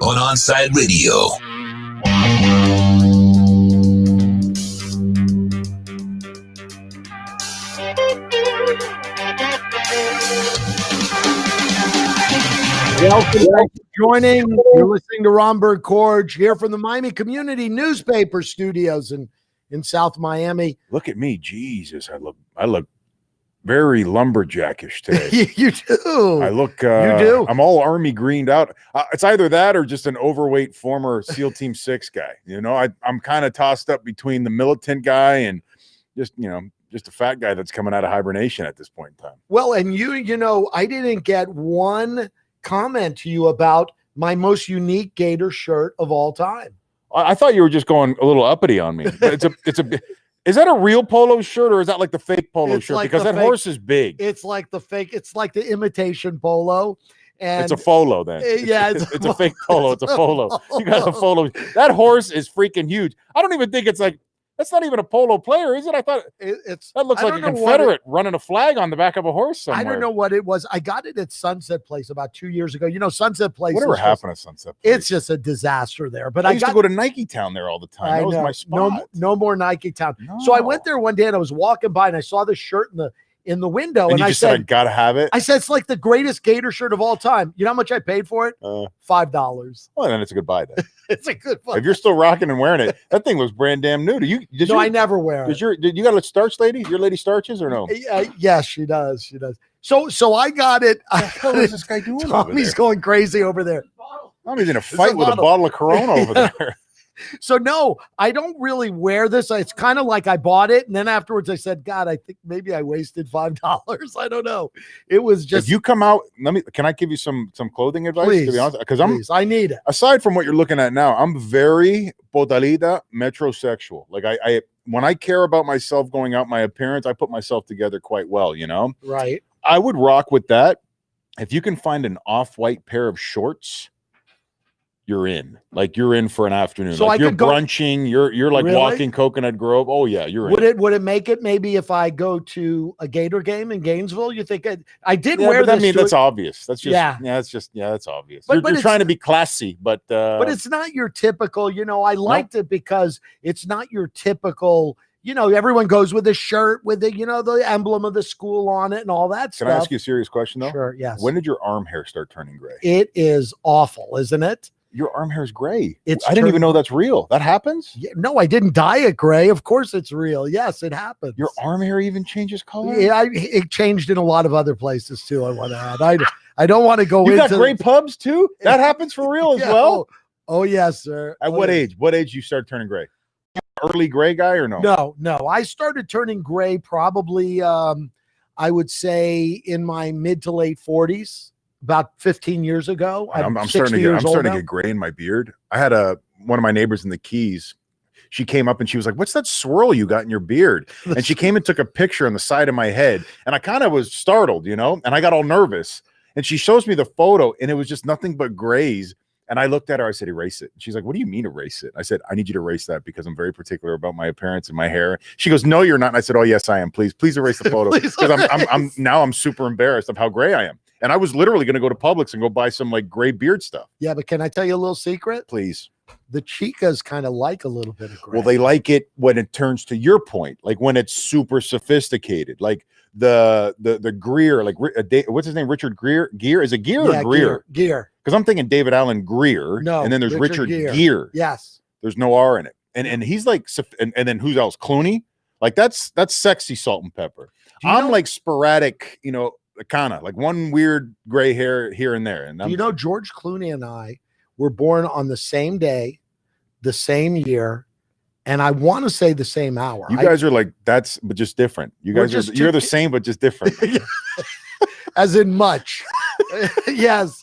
on Onside Radio. Welcome back to joining. You're listening to Romberg Korge here from the Miami Community Newspaper Studios in South Miami. Look at me, Jesus! I look very lumberjackish today. You do. I look. You do. I'm all army greened out. It's either that or just an overweight former SEAL Team 6 guy. You know, I'm kind of tossed up between the militant guy and just a fat guy that's coming out of hibernation at this point in time. Well, and you know, I didn't get one comment to you about my most unique Gator shirt of all time. I thought you were just going a little uppity on me. It's a. Is that a real polo shirt or is that like the fake polo shirt? Like because that horse is big. It's like the fake. It's like the imitation polo. And it's a folo then. It's a fake polo. It's a polo. You got a polo. That horse is freaking huge. I don't even think it's like. That's not even a polo player, is it? I thought that looks like a Confederate running a flag on the back of a horse somewhere. I don't know what it was. I got it at Sunset Place about 2 years ago. You know, Sunset Place. Whatever happened at Sunset Place? It's just a disaster there. But I used to go to Nike Town there all the time. That was my spot. No more Nike Town. No. So I went there one day and I was walking by and I saw this shirt in the window. And I said, I gotta have it. I said, it's like the greatest Gator shirt of all time. You know how much I paid for it? $5. Well, then it's a good buy then. It's a good buy. If you're still rocking and wearing it, that thing was brand damn new. I never wear it. Did you got a starch lady? Your lady starches or no? Yes, she does. She does. So I got it. What the hell is this guy doing? Tommy's going crazy over there. Tommy's in a fight with a bottle of Corona over there. So no, I don't really wear this. It's kind of like I bought it, and then afterwards I said, "God, I think maybe I wasted $5." I don't know. It was just. If you come out, can I give you some clothing advice? Please, to be honest, because I need it. Aside from what you're looking at now, I'm very podalida metrosexual. Like I when I care about myself going out, my appearance, I put myself together quite well. You know, right? I would rock with that. If you can find an off-white pair of shorts. You're in for an afternoon. So like you're brunching, you're like walking Coconut Grove. Oh yeah, you're in. Would it make it maybe if I go to a Gator game in Gainesville? You think I did wear this? I mean, that's obvious. That's just that's obvious. But you're trying to be classy, but it's not your typical. You know, I liked it because it's not your typical. You know, everyone goes with a shirt with the the emblem of the school on it and all that stuff. Can I ask you a serious question though? Sure. Yes. When did your arm hair start turning gray? It is awful, isn't it? Your arm hair is gray. I didn't even know that's real. That happens? Yeah, no, I didn't dye it gray. Of course it's real. Yes, it happens. Your arm hair even changes color? Yeah, it changed in a lot of other places too, I want to add. I don't want to go into... You got gray pubs too? That happens for real as well? Oh, yes, sir. At what age? What age you start turning gray? Early gray guy or no? No. I started turning gray probably, I would say, in my mid to late 40s. About 15 years ago. I'm starting to get gray in my beard. I had one of my neighbors in the Keys. She came up and she was like, "What's that swirl you got in your beard?" And she came and took a picture on the side of my head. And I kind of was startled, and I got all nervous. And she shows me the photo and it was just nothing but grays. And I looked at her, I said, "Erase it." She's like, "What do you mean erase it?" I said, "I need you to erase that because I'm very particular about my appearance and my hair." She goes, "No, you're not." And I said, "Oh, yes, I am. Please erase the photo." Because I'm super embarrassed of how gray I am. And I was literally going to go to Publix and go buy some like gray beard stuff. Yeah, but can I tell you a little secret? Please. The chicas kind of like a little bit of gray. Well, they like it when it turns to your point, like when it's super sophisticated, like the Greer, like what's his name? Richard Greer? Is it Gear or Greer? Gear. Because I'm thinking David Allen Greer. No, and then there's Richard Gear. Yes. There's no R in it. And he's like, and then who else? Clooney. Like that's sexy salt and pepper. I'm like sporadic, kind of like one weird gray hair here and there. And George Clooney and I were born on the same day, the same year, and I want to say the same hour. You guys are like but just different. You guys you're the same but just different. As in much. Yes,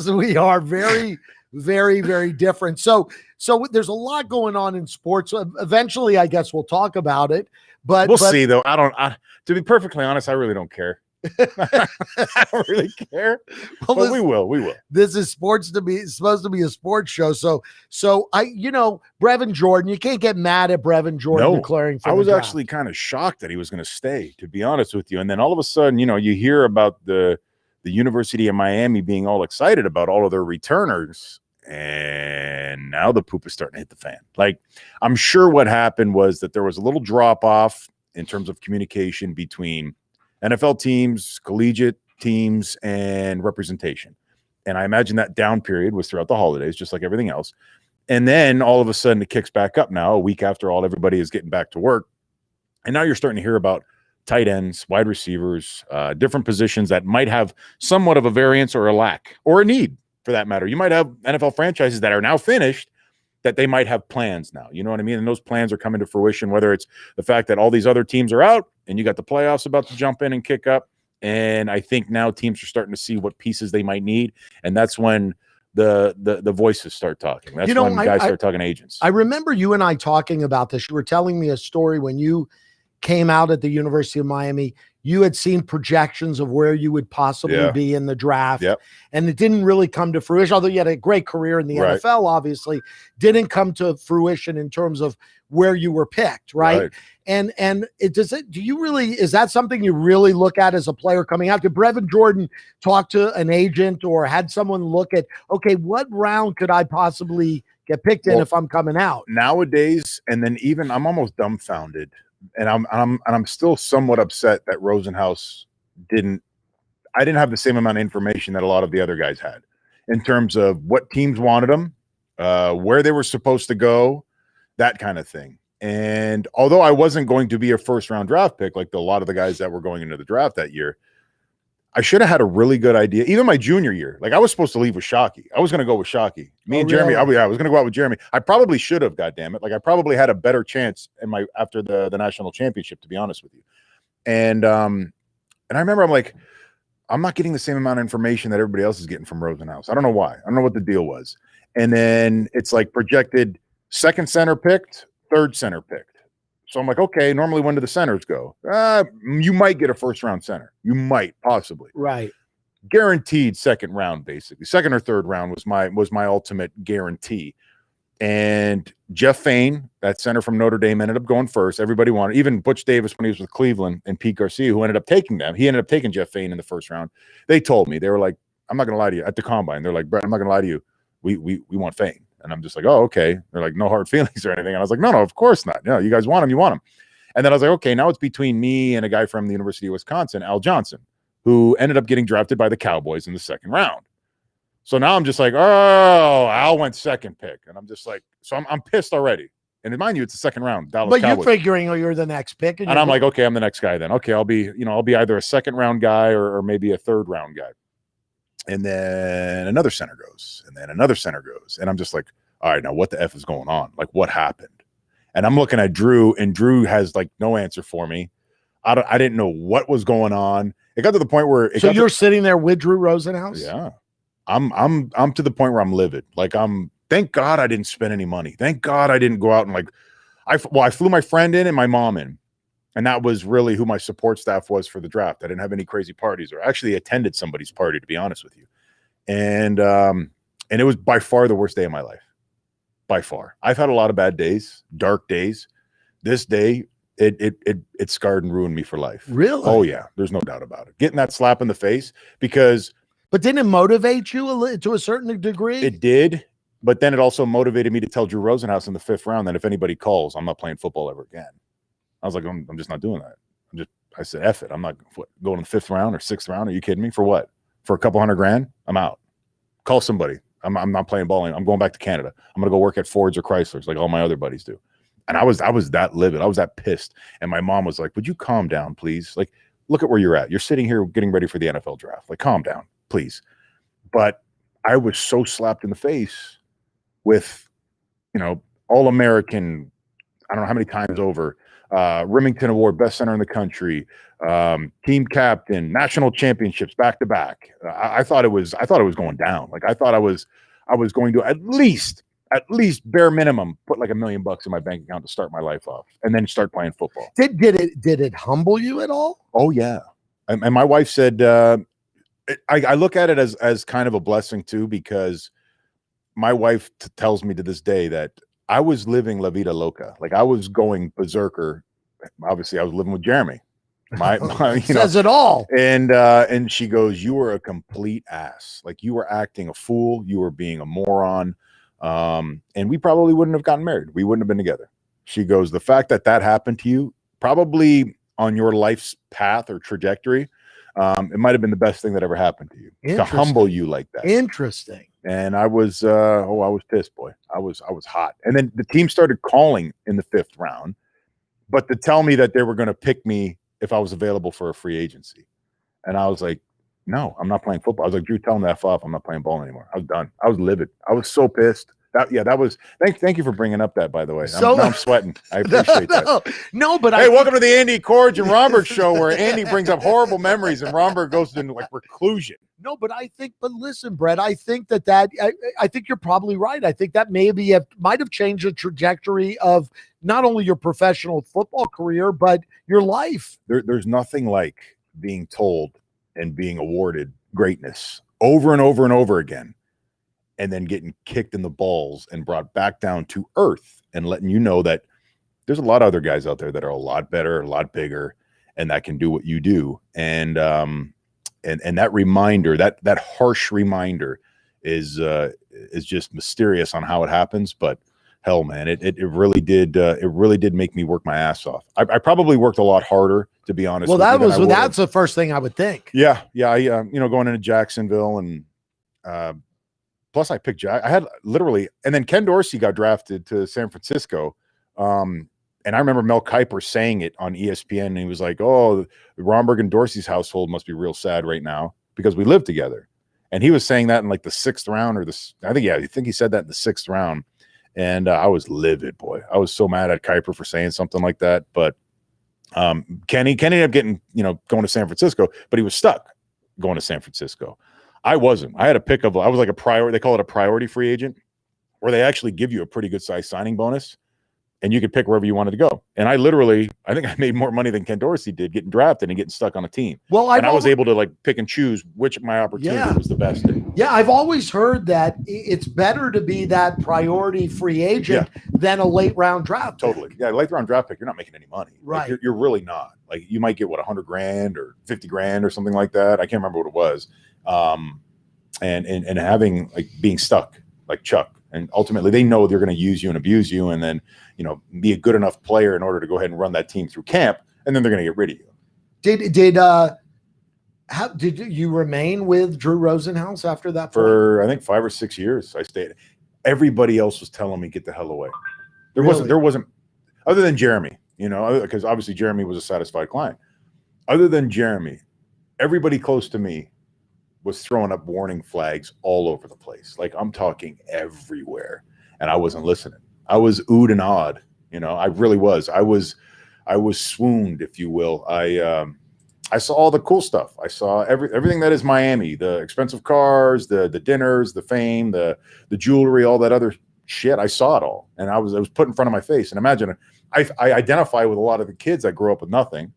we are very, very, very different. So there's a lot going on in sports. Eventually, I guess we'll talk about it. But we'll see, though. To be perfectly honest, I really don't care. I don't really care. Well, but we will. This is supposed to be a sports show. So Brevin Jordan, you can't get mad at Brevin Jordan declaring for I was actually kind of shocked that he was going to stay, to be honest with you. And then all of a sudden, you hear about the University of Miami being all excited about all of their returners. And now the poop is starting to hit the fan. Like, I'm sure what happened was that there was a little drop off in terms of communication between NFL teams, collegiate teams, and representation. And I imagine that down period was throughout the holidays, just like everything else. And then all of a sudden it kicks back up now, a week after everybody is getting back to work. And now you're starting to hear about tight ends, wide receivers, different positions that might have somewhat of a variance or a lack or a need for that matter. You might have NFL franchises that are now finished that they might have plans now. You know what I mean? And those plans are coming to fruition, whether it's the fact that all these other teams are out and you got the playoffs about to jump in and kick up. And I think now teams are starting to see what pieces they might need. And that's when the voices start talking. That's when guys start talking to agents. I remember you and I talking about this. You were telling me a story when you came out at the University of Miami. You had seen projections of where you would possibly be in the draft. And it didn't really come to fruition, although you had a great career in the NFL, obviously. Didn't come to fruition in terms of where you were picked, right? And is that something you really look at as a player coming out? Did Brevin Jordan talk to an agent or had someone look at, okay, what round could I possibly get picked in if I'm coming out? Nowadays, and then even I'm almost dumbfounded, and I'm still somewhat upset that Rosenhaus didn't have the same amount of information that a lot of the other guys had in terms of what teams wanted them, where they were supposed to go, that kind of thing. And although I wasn't going to be a first round draft pick like a lot of the guys that were going into the draft that year, I should have had a really good idea. Even my junior year, like I was supposed to leave with Shockey. I was going to go with Shockey. Me and Jeremy. I was going to go out with Jeremy. I probably should have. God damn it! Like I probably had a better chance after the national championship, to be honest with you. And I remember I'm like, I'm not getting the same amount of information that everybody else is getting from Rosenhaus. I don't know why. I don't know what the deal was. And then it's like projected second center picked, third center picked. So I'm like, okay, normally when do the centers go? You might get a first round center. You might possibly. Right. Guaranteed second round, basically. Second or third round was my ultimate guarantee. And Jeff Fain, that center from Notre Dame, ended up going first. Everybody wanted, even Butch Davis when he was with Cleveland and Pete Garcia, who ended up taking them. He ended up taking Jeff Fain in the first round. They told me, they were like, I'm not gonna lie to you, at the combine. They're like, Brett, I'm not gonna lie to you. We want Fain. And I'm just like, oh, okay. They're like, no hard feelings or anything. And I was like, no, of course not. No, you guys want him, you want him. And then I was like, okay, now it's between me and a guy from the University of Wisconsin, Al Johnson, who ended up getting drafted by the Cowboys in the second round. So now I'm just like, oh, Al went second pick. And I'm just like, so I'm pissed already. And mind you, it's the second round. Dallas Cowboys. You're figuring, you're the next pick. And I'm like, okay, I'm the next guy then. Okay, I'll be either a second round guy or maybe a third round guy. And then another center goes, and then another center goes. And I'm just like, all right, now what the F is going on? Like, what happened? And I'm looking at Drew, and Drew has like no answer for me. I didn't know what was going on. It got to the point where you're sitting there with Drew Rosenhaus? Yeah. I'm to the point where I'm livid. Like thank God I didn't spend any money. Thank God I didn't go out and like I flew my friend in and my mom in. And that was really who my support staff was for the draft. I didn't have any crazy parties, or actually attended somebody's party, to be honest with you. And it was by far the worst day of my life. By far. I've had a lot of bad days, dark days. This day, it scarred and ruined me for life. Really? Oh yeah, there's no doubt about it. Getting that slap in the face because. But didn't it motivate you to a certain degree? It did, but then it also motivated me to tell Drew Rosenhaus in the fifth round that if anybody calls, I'm not playing football ever again. I was like, I'm just not doing that. I said, F it. I'm not going in the fifth round or sixth round. Are you kidding me? For what? For a couple $100,000? I'm out. Call somebody. I'm not playing ball. I'm going back to Canada. I'm going to go work at Fords or Chryslers like all my other buddies do. And I was that livid. I was that pissed. And my mom was like, would you calm down, please? Like, look at where you're at. You're sitting here getting ready for the NFL draft. Like, calm down, please. But I was so slapped in the face with, All-American, I don't know how many times over, Remington Award, best center in the country, team captain, national championships back to back. I thought it was going down. Like I thought I was going to at least bare minimum put like $1 million in my bank account to start my life off and then start playing football. Did it humble you at all? Oh yeah. And my wife said, I look at it as kind of a blessing too, because my wife tells me to this day that I was living La Vida Loca. Like I was going berserker. Obviously I was living with Jeremy Says it all. And she goes, "You were a complete ass. Like, you were acting a fool. You were being a moron. And we probably wouldn't have gotten married. We wouldn't have been together." She goes, "The fact that happened to you, probably on your life's path or trajectory, it might have been the best thing that ever happened to you, to humble you like that." Interesting. And I was I was pissed, boy. I was hot. And then the team started calling in the 5th round, but to tell me that they were going to pick me if I was available for a free agency. And I was like, "No, I'm not playing football." I was like, "Drew, tell them to F off. I'm not playing ball anymore." I was done. I was livid. I was so pissed. That was thank you for bringing up that, by the way. I'm sweating. I appreciate that. No, but hey, welcome to the Andy Korge and Romberg show, where Andy brings up horrible memories and Romberg goes into like reclusion. No, but listen, Brett, I think I think you're probably right. I think that might have changed the trajectory of not only your professional football career, but your life. There's nothing like being told and being awarded greatness over and over and over again, and then getting kicked in the balls and brought back down to earth and letting you know that there's a lot of other guys out there that are a lot better, a lot bigger, and that can do what you do. And that reminder, that harsh reminder is just mysterious on how it happens. But hell, man, it really did make me work my ass off. I probably worked a lot harder, to be honest. Well, that's the first thing I would think. Yeah. I going into Jacksonville, and plus I picked I had literally, and then Ken Dorsey got drafted to San Francisco. And I remember Mel Kiper saying it on ESPN, and he was like, "Oh, Romberg and Dorsey's household must be real sad right now because we live together." And he was saying that in like the 6th round, or I think he said that in the 6th round. And I was livid, boy. I was so mad at Kiper for saying something like that. But Kenny ended up getting, going to San Francisco, but he was stuck going to San Francisco. I wasn't. I had a pick of, I was like a priority. They call it a priority free agent, where they actually give you a pretty good size signing bonus, and you could pick wherever you wanted to go. And I think I made more money than Ken Dorsey did getting drafted and getting stuck on a team. Well, I was able to like pick and choose which my opportunity was the best in. Yeah, I've always heard that it's better to be that priority free agent than a late round draft pick. Totally. Yeah, late round draft pick, you're not making any money. Right. Like, you're really not. Like, you might get $100,000 or $50,000 or something like that. I can't remember what it was. And having, like, being stuck like Chuck. And ultimately, they know they're going to use you and abuse you, and then, be a good enough player in order to go ahead and run that team through camp, and then they're going to get rid of you. Did you remain with Drew Rosenhaus after that? For I think 5 or 6 years, I stayed. Everybody else was telling me, "Get the hell away." There wasn't, other than Jeremy, because obviously Jeremy was a satisfied client. Other than Jeremy, everybody close to me was throwing up warning flags all over the place. Like, I'm talking everywhere, and I wasn't listening. I was oohed and awed. I really was. I was swooned, if you will. I saw all the cool stuff. I saw everything that is Miami, the expensive cars, the dinners, the fame, the jewelry, all that other shit. I saw it all, and it was put in front of my face. And imagine, I identify with a lot of the kids. I grew up with nothing.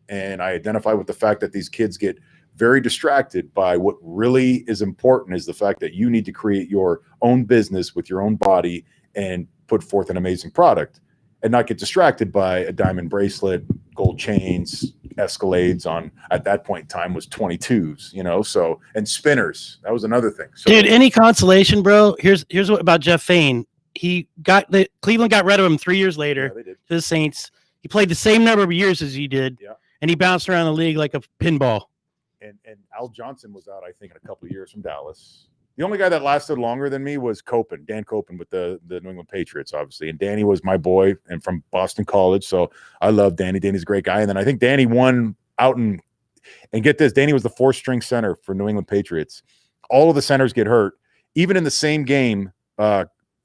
And I identify with the fact that these kids get very distracted by what really is important, is the fact that you need to create your own business with your own body and put forth an amazing product, and not get distracted by a diamond bracelet, gold chains, Escalades on, at that point in time, was 22s, so, and spinners. That was another thing. So, dude, any consolation, bro? Here's what about Jeff Fain. Cleveland got rid of him 3 years later to the Saints. He played the same number of years as you did, and he bounced around the league like a pinball. And Al Johnson was out, I think, in a couple of years from Dallas. The only guy that lasted longer than me was Dan Copen with the New England Patriots, obviously. And Danny was my boy and from Boston College. So I love Danny. Danny's a great guy. And then I think Danny won out and get this, Danny was the 4th-string center for New England Patriots. All of the centers get hurt. Even in the same game,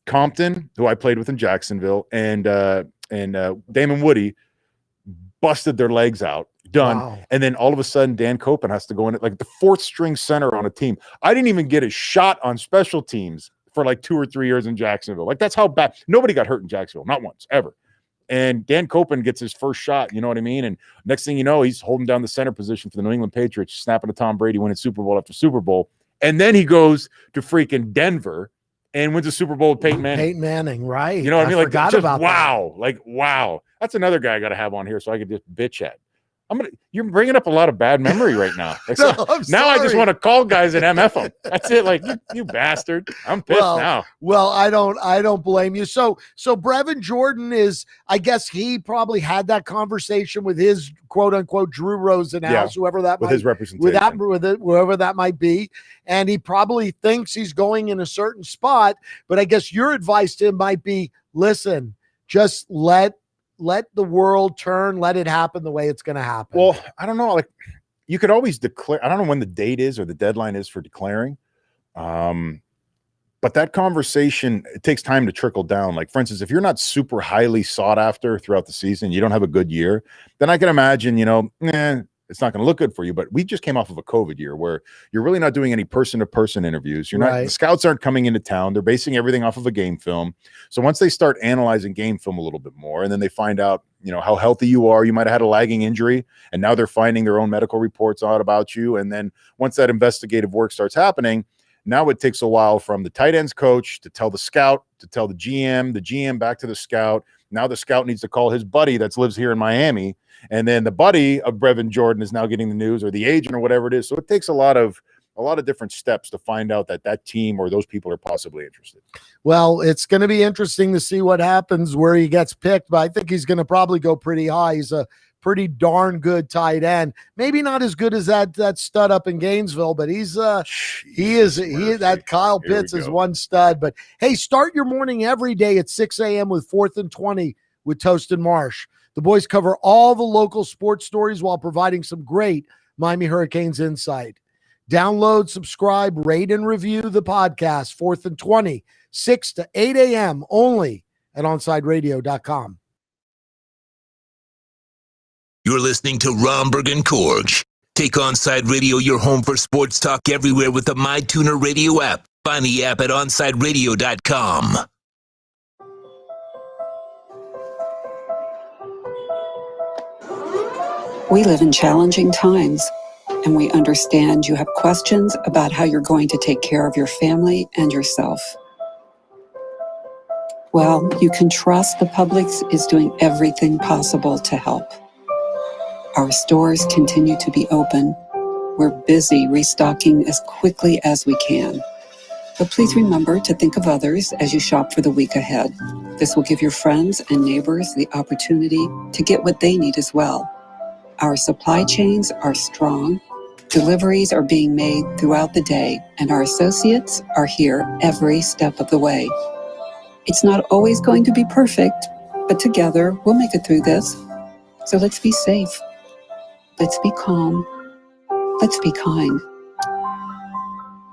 Compton, who I played with in Jacksonville, and Damon Woody busted their legs out. Done. Wow. And then all of a sudden, Dan Copen has to go in at like the 4th-string center on a team. I didn't even get a shot on special teams for like 2 or 3 years in Jacksonville. Like, that's how bad. Nobody got hurt in Jacksonville, not once, ever. And Dan Copen gets his first shot, you know what I mean? And next thing you know, he's holding down the center position for the New England Patriots, snapping to Tom Brady, winning Super Bowl after Super Bowl. And then he goes to freaking Denver and wins a Super Bowl with Peyton Manning. Peyton Manning, right? You know what I mean? Like, forgot just about wow, that. Like wow. That's another guy I got to have on here so I could just bitch at. You're bringing up a lot of bad memory right now. Like, No, now I just want to call guys and MF them. That's it. Like you bastard. I'm pissed now. Well, I don't blame you. So Brevin Jordan is, I guess he probably had that conversation with his quote unquote Drew Rosenhaus, whoever that with might, his representation, whoever that might be, and he probably thinks he's going in a certain spot. But I guess your advice to him might be, listen, just let the world turn, let it happen the way it's going to happen. Well, I don't know. Like, you could always declare. I don't know when the date is or the deadline is for declaring. But that conversation, it takes time to trickle down. Like, for instance, if you're not super highly sought after throughout the season, you don't have a good year, then I can imagine, it's not going to look good for you. But we just came off of a COVID year where you're really not doing any person-to-person interviews. You're not, the scouts aren't coming into town. They're basing everything off of a game film. So once they start analyzing game film a little bit more, and then they find out, how healthy you are, you might have had a lagging injury, and now they're finding their own medical reports out about you. And then once that investigative work starts happening, now it takes a while from the tight ends coach to tell the scout, to tell the GM back to the scout. Now the scout needs to call his buddy that lives here in Miami. And then the buddy of Brevin Jordan is now getting the news, or the agent, or whatever it is. So it takes a lot of different steps to find out that team or those people are possibly interested. Well, it's going to be interesting to see what happens where he gets picked, but I think he's going to probably go pretty high. He's a pretty darn good tight end. Maybe not as good as that stud up in Gainesville, but that Kyle Pitts is one stud. But hey, start your morning every day at 6 a.m. with 4th and 20 with Toast and Marsh. The boys cover all the local sports stories while providing some great Miami Hurricanes insight. Download, subscribe, rate, and review the podcast, 4th and 20, 6 to 8 a.m. only at OnsideRadio.com. You're listening to Romberg and Korge. Take Onside Radio your home for sports talk everywhere with the MyTuner Radio app. Find the app at OnsideRadio.com. We live in challenging times, and we understand you have questions about how you're going to take care of your family and yourself. Well, you can trust the Publix is doing everything possible to help. Our stores continue to be open. We're busy restocking as quickly as we can. But please remember to think of others as you shop for the week ahead. This will give your friends and neighbors the opportunity to get what they need as well. Our supply chains are strong. Deliveries are being made throughout the day, and our associates are here every step of the way. It's not always going to be perfect, but together we'll make it through this. So let's be safe. Let's be calm. Let's be kind.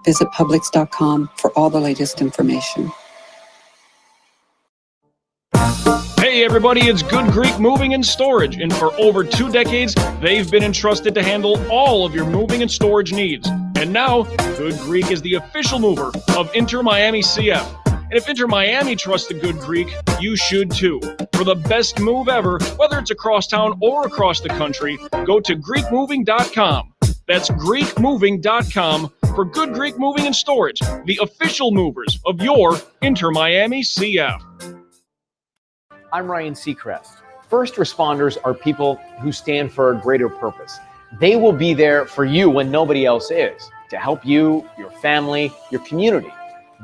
Visit Publix.com for all the latest information. Hey everybody, it's Good Greek Moving and Storage, and for over 2 decades, they've been entrusted to handle all of your moving and storage needs. And now, Good Greek is the official mover of Inter Miami CF. And if Inter Miami trusts the Good Greek, you should too. For the best move ever, whether it's across town or across the country, go to GreekMoving.com. That's GreekMoving.com for Good Greek Moving and Storage, the official movers of your Inter Miami CF. I'm Ryan Seacrest. First responders are people who stand for a greater purpose. They will be there for you when nobody else is, to help you, your family, your community.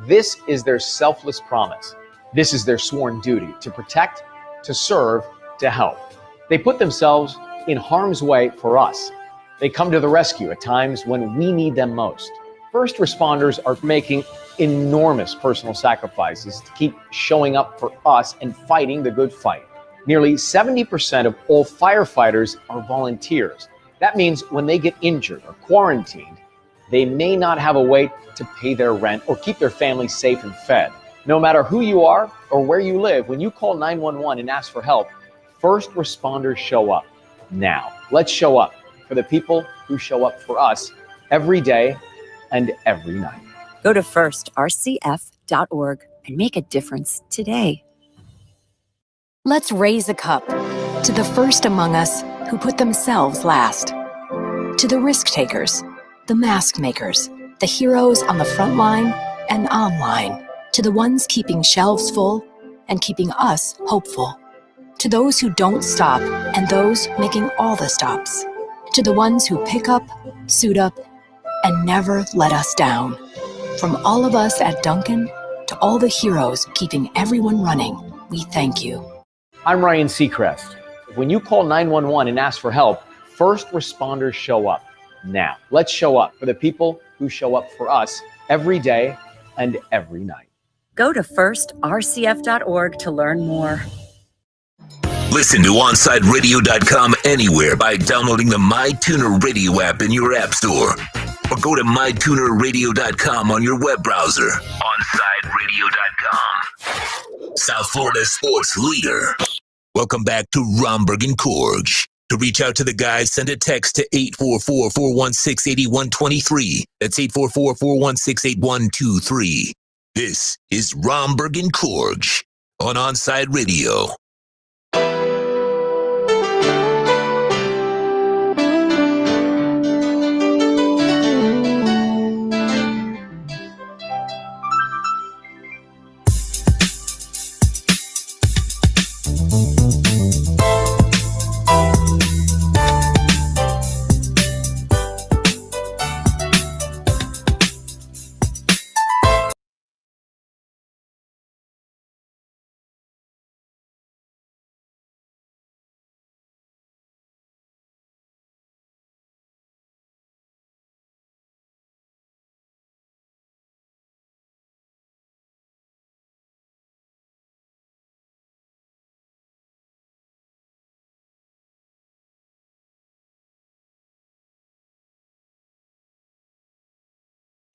This is their selfless promise. This is their sworn duty to protect, to serve, to help. They put themselves in harm's way for us. They come to the rescue at times when we need them most. First responders are making enormous personal sacrifices to keep showing up for us and fighting the good fight. Nearly 70% of all firefighters are volunteers. That means when they get injured or quarantined, they may not have a way to pay their rent or keep their family safe and fed. No matter who you are or where you live, when you call 911 and ask for help, first responders show up. Now, let's show up for the people who show up for us every day and every night. Go to firstrcf.org and make a difference today. Let's raise a cup to the first among us who put themselves last. To the risk takers, the mask makers, the heroes on the front line and online. To the ones keeping shelves full and keeping us hopeful. To those who don't stop and those making all the stops. To the ones who pick up, suit up, and never let us down. From all of us at Dunkin' to all the heroes keeping everyone running, we thank you. I'm Ryan Seacrest. When you call 911 and ask for help, first responders show up. Now, let's show up for the people who show up for us every day and every night. Go to firstrcf.org to learn more. Listen to OnSideRadio.com anywhere by downloading the MyTuner Radio app in your app store. Or go to MyTunerRadio.com on your web browser. OnSideRadio.com. South Florida sports leader. Welcome back to Romberg and Korge. To reach out to the guys, send a text to 844-416-8123. That's 844-416-8123. This is Romberg and Korge on Onside Radio.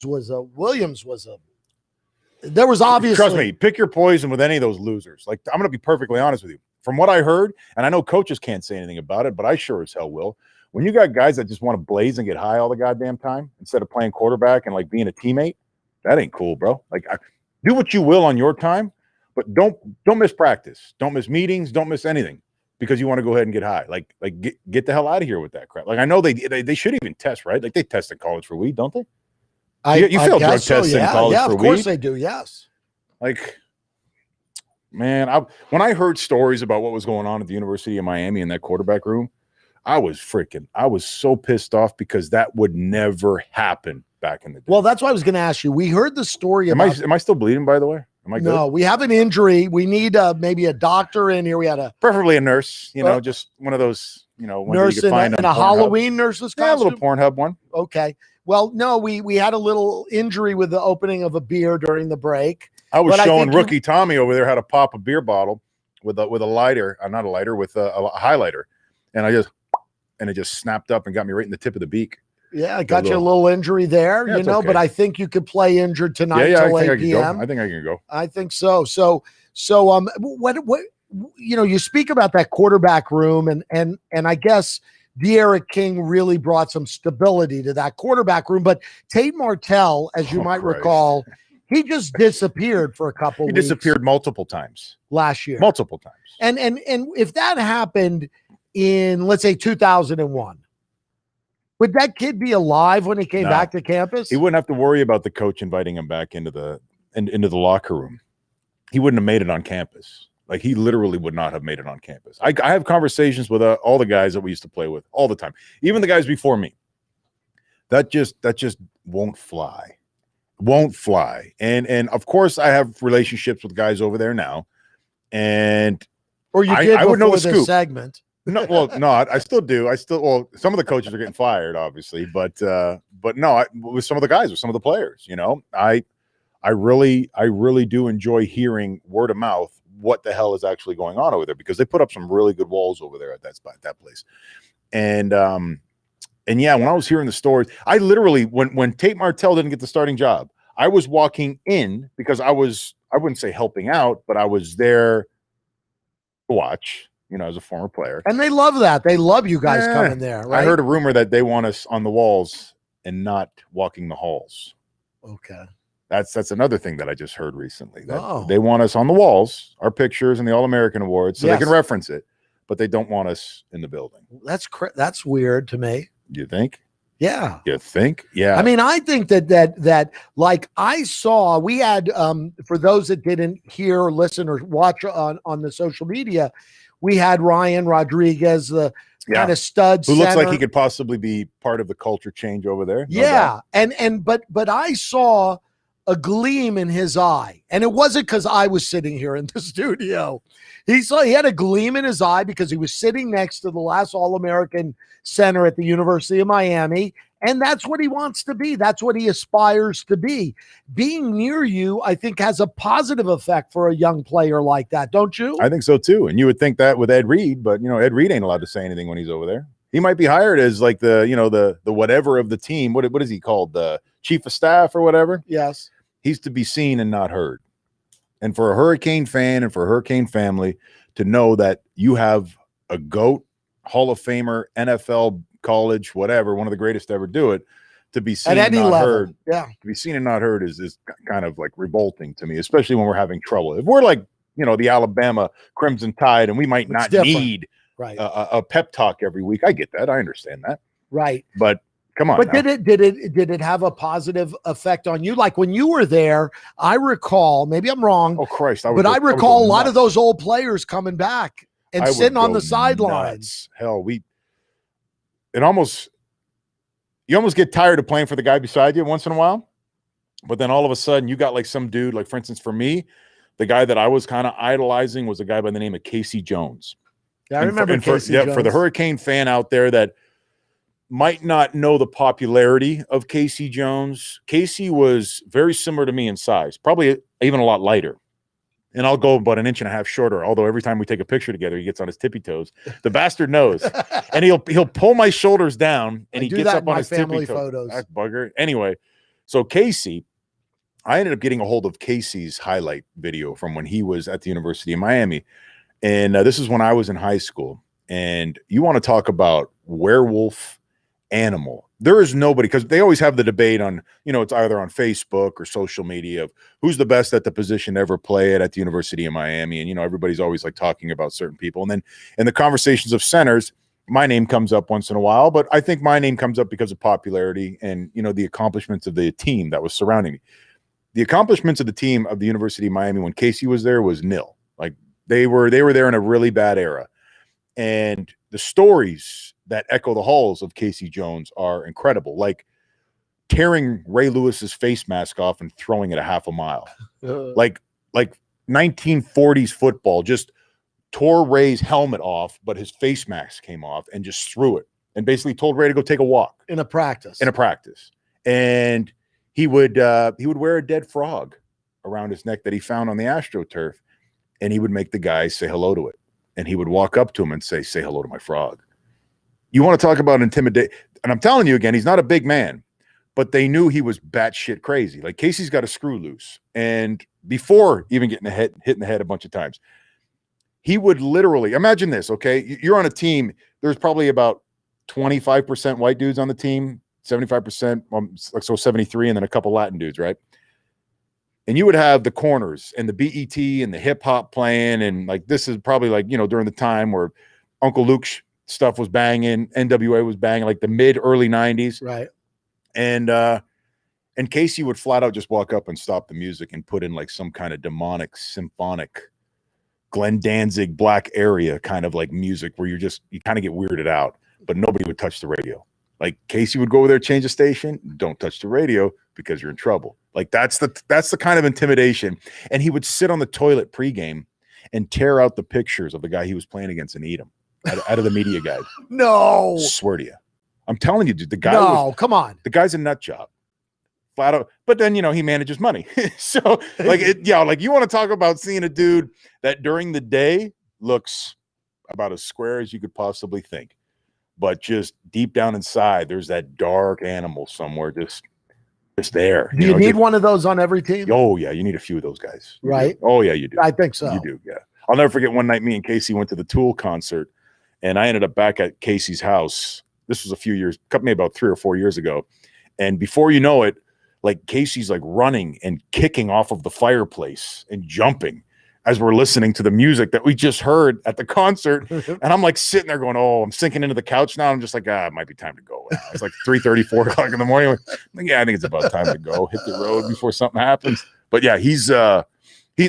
There was obviously, trust me, pick your poison with any of those losers. Like, I'm going to be perfectly honest with you. From what I heard, and I know coaches can't say anything about it, but I sure as hell will. When you got guys that just want to blaze and get high all the goddamn time instead of playing quarterback and like being a teammate, that ain't cool, bro. Like, do what you will on your time, but don't miss practice, don't miss meetings, don't miss anything because you want to go ahead and get high. Like get the hell out of here with that crap. Like, I know they should even test, right? Like, they test in college for weed, don't they? You failed drug tests in college for weed? Of course they do, yes. Like, man, when I heard stories about what was going on at the University of Miami in that quarterback room, I was so pissed off because that would never happen back in the day. Well, that's why I was going to ask you. We heard the story Am I still bleeding, by the way? Am I good? No, we have an injury. We need maybe a doctor in here. We had preferably a nurse, just one of those, nurse in a Halloween nurse's costume. Yeah, a little Pornhub one. Okay. Well, no, we had a little injury with the opening of a beer during the break. I was showing rookie Tommy over there how to pop a beer bottle with a lighter, not a lighter, with a highlighter, and it just snapped up and got me right in the tip of the beak. Yeah, I got you a little injury there, okay. But I think you could play injured tonight till 8 p.m. I think I can go. I think so. So what you speak about that quarterback room and I guess De'Aaron King really brought some stability to that quarterback room, but Tate Martell, as you might recall, he just disappeared for a couple weeks. He disappeared multiple times last year. Multiple times. And if that happened in, let's say, 2001, would that kid be alive when he came back to campus? He wouldn't have to worry about the coach inviting him back into the locker room. He wouldn't have made it on campus. Like, he literally would not have made it on campus. I have conversations with all the guys that we used to play with all the time, even the guys before me. That just won't fly. Won't fly. And of course, I have relationships with guys over there now. And or you did I would know the this scoop. Segment. No, I still do. Some of the coaches are getting fired, obviously, but no, with some of the guys, with some of the players, I really do enjoy hearing word of mouth what the hell is actually going on over there, because they put up some really good walls over there at that spot, that place. And yeah, when I was hearing the stories, I literally, when Tate Martell didn't get the starting job, I was walking in because I wouldn't say helping out, but I was there to watch, as a former player. And they love that. They love you guys coming there, right? I heard a rumor that they want us on the walls and not walking the halls. Okay. That's another thing that I just heard recently. That they want us on the walls, our pictures and the All-American Awards, so they can reference it, but they don't want us in the building. That's weird to me. You think? Yeah. You think? Yeah. I mean, I think that like I saw, we had for those that didn't hear or listen or watch on the social media, we had Ryan Rodriguez, the kind of stud who looks like center. he could possibly be part of the culture change over there. No Yeah. doubt. But I saw a gleam in his eye. And it wasn't because I was sitting here in the studio. He had a gleam in his eye because he was sitting next to the last All-American center at the University of Miami. And that's what he wants to be. That's what he aspires to be. Being near you, I think, has a positive effect for a young player like that, don't you? I think so too. And you would think that with Ed Reed, but Ed Reed ain't allowed to say anything when he's over there. He might be hired as like the whatever of the team. What is he called? The chief of staff or whatever? Yes. He's to be seen and not heard. And for a Hurricane fan and for a Hurricane family to know that you have a GOAT, Hall of Famer, NFL, college, whatever, one of the greatest to ever do it, to be seen at any and not level. heard. Yeah. To be seen and not heard is kind of like revolting to me, especially when we're having trouble. If we're like, the Alabama Crimson Tide and we might not need a pep talk every week. I get that. I understand that. Right. But come on. But did it have a positive effect on you? Like when you were there, I recall, maybe I'm wrong. Oh Christ. I recall a lot of those old players coming back and sitting on the sidelines. Hell, you almost get tired of playing for the guy beside you once in a while, but then all of a sudden you got like some dude, like for instance, for me, the guy that I was kind of idolizing was a guy by the name of Casey Jones. Yeah, I remember Casey Jones. For the Hurricane fan out there that might not know the popularity of Casey Jones, Casey was very similar to me in size, probably even a lot lighter. And I'll go about an inch and a half shorter. Although every time we take a picture together, he gets on his tippy toes. The bastard knows, and he'll pull my shoulders down, and he gets up on his tippy toes. That bugger. Anyway, so Casey, I ended up getting a hold of Casey's highlight video from when he was at the University of Miami, and this is when I was in high school. And you want to talk about werewolf animal? There is nobody, because they always have the debate on, it's either on Facebook or social media of who's the best at the position to ever play it at the University of Miami. And, everybody's always like talking about certain people. And then in the conversations of centers, my name comes up once in a while, but I think my name comes up because of popularity and, the accomplishments of the team that was surrounding me. The accomplishments of the team of the University of Miami when Casey was there was nil. Like they were there in a really bad era. And the stories that echo the halls of Casey Jones are incredible, like tearing Ray Lewis's face mask off and throwing it a half a mile. Like 1940s football, just tore Ray's helmet off, but his face mask came off and just threw it and basically told Ray to go take a walk. In a practice. And he would wear a dead frog around his neck that he found on the AstroTurf, and he would make the guy say hello to it. And he would walk up to him and say hello to my frog. You want to talk about intimidate? And I'm telling you again, he's not a big man, but they knew he was batshit crazy. Like Casey's got a screw loose. And before even getting hit in the head a bunch of times, he would literally, imagine this, okay? You're on a team, there's probably about 25% white dudes on the team, 75%, so 73, and then a couple Latin dudes, right? And you would have the corners and the BET and the hip hop playing. And like, this is probably like, during the time where Uncle Luke's stuff was banging, NWA was banging, like the early 90s. Right. And Casey would flat out just walk up and stop the music and put in like some kind of demonic, symphonic, Glenn Danzig Black Area kind of like music where you kind of get weirded out, but nobody would touch the radio. Like Casey would go over there, change the station, don't touch the radio because you're in trouble. Like that's the kind of intimidation. And he would sit on the toilet pregame and tear out the pictures of the guy he was playing against and eat them out of the media guide. No. Swear to you. I'm telling you, dude, the guy come on. The guy's a nut job. Flat out. But then, he manages money. So like, you want to talk about seeing a dude that during the day looks about as square as you could possibly think. But just deep down inside, there's that dark animal somewhere just there. Do you need one of those on every team? Oh, yeah. You need a few of those guys. Right? Oh, yeah, you do. I think so. You do, yeah. I'll never forget one night me and Casey went to the Tool concert, and I ended up back at Casey's house. This was a few years, maybe about 3 or 4 years ago. And before you know it, like Casey's like running and kicking off of the fireplace and jumping. as we're listening to the music that we just heard at the concert. And I'm like sitting there going, oh, I'm sinking into the couch now. I'm just like, it might be time to go. It's like 3:30, 4 o'clock in the morning. I'm like, yeah, I think it's about time to go. Hit the road before something happens. But yeah,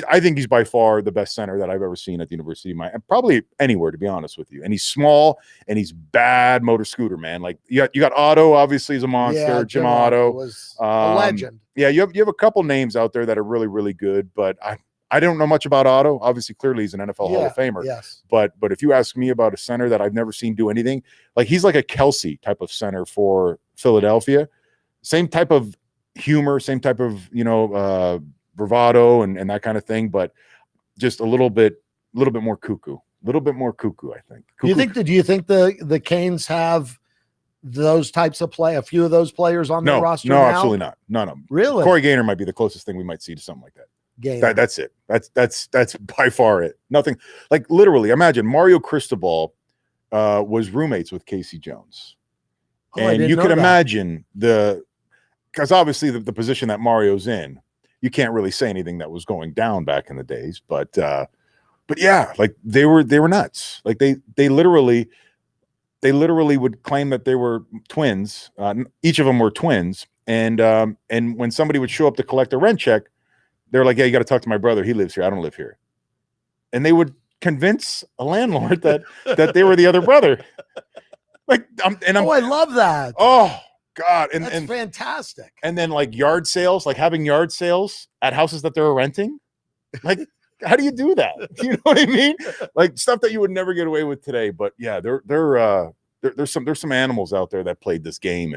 I think he's by far the best center that I've ever seen at the University of Miami, and probably anywhere, to be honest with you. And he's small and he's bad motor scooter, man. Like you got Otto, obviously, is a monster. Yeah, Jim Otto was a legend. Yeah, you have a couple names out there that are really, really good, but I don't know much about Otto. Obviously, clearly he's an NFL Hall of Famer. Yes. But if you ask me about a center that I've never seen do anything, like he's like a Kelsey type of center for Philadelphia. Same type of humor, same type of, bravado and that kind of thing, but just a little bit more cuckoo. A little bit more cuckoo, I think. Cuckoo. Do you think the Canes have those types of play, a few of those players on their roster? No, now? absolutely not. None of them. Really? Corey Gaynor might be the closest thing we might see to something like that. Gaynor. That's it. That's by far it. Nothing like literally. Imagine Mario Cristobal was roommates with Casey Jones, and you could imagine because obviously the position that Mario's in, you can't really say anything that was going down back in the days, but yeah, like they were nuts. Like they literally would claim that they were twins. Each of them were twins, and when somebody would show up to collect a rent check, they're like, "Yeah, you got to talk to my brother. He lives here. I don't live here." And they would convince a landlord that they were the other brother. Like, I love that. Oh God, That's fantastic. And then like yard sales, like having yard sales at houses that they're renting. Like, how do you do that? You know what I mean? Like stuff that you would never get away with today. But yeah, there's some animals out there that played this game,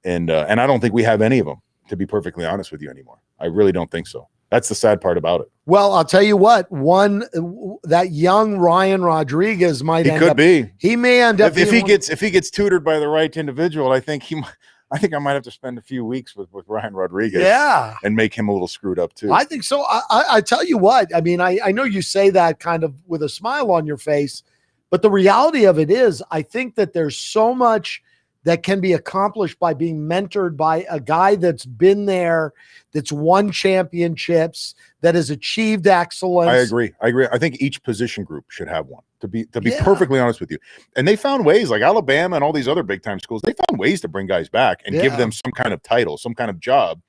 and I don't think we have any of them, to be perfectly honest with you, anymore. I really don't think so. That's the sad part about it. Well, I'll tell you what, that young Ryan Rodriguez might end up. He may end up if he gets tutored by the right individual. I think I might have to spend a few weeks with Ryan Rodriguez. Yeah, and make him a little screwed up too. I think so. I tell you what, I mean, I know you say that kind of with a smile on your face, but the reality of it is, I think that there's so much that can be accomplished by being mentored by a guy that's been there, that's won championships, that has achieved excellence. I agree. I think each position group should have one, to be perfectly honest with you. And they found ways, like Alabama and all these other big time schools, they found ways to bring guys back and give them some kind of title, some kind of job,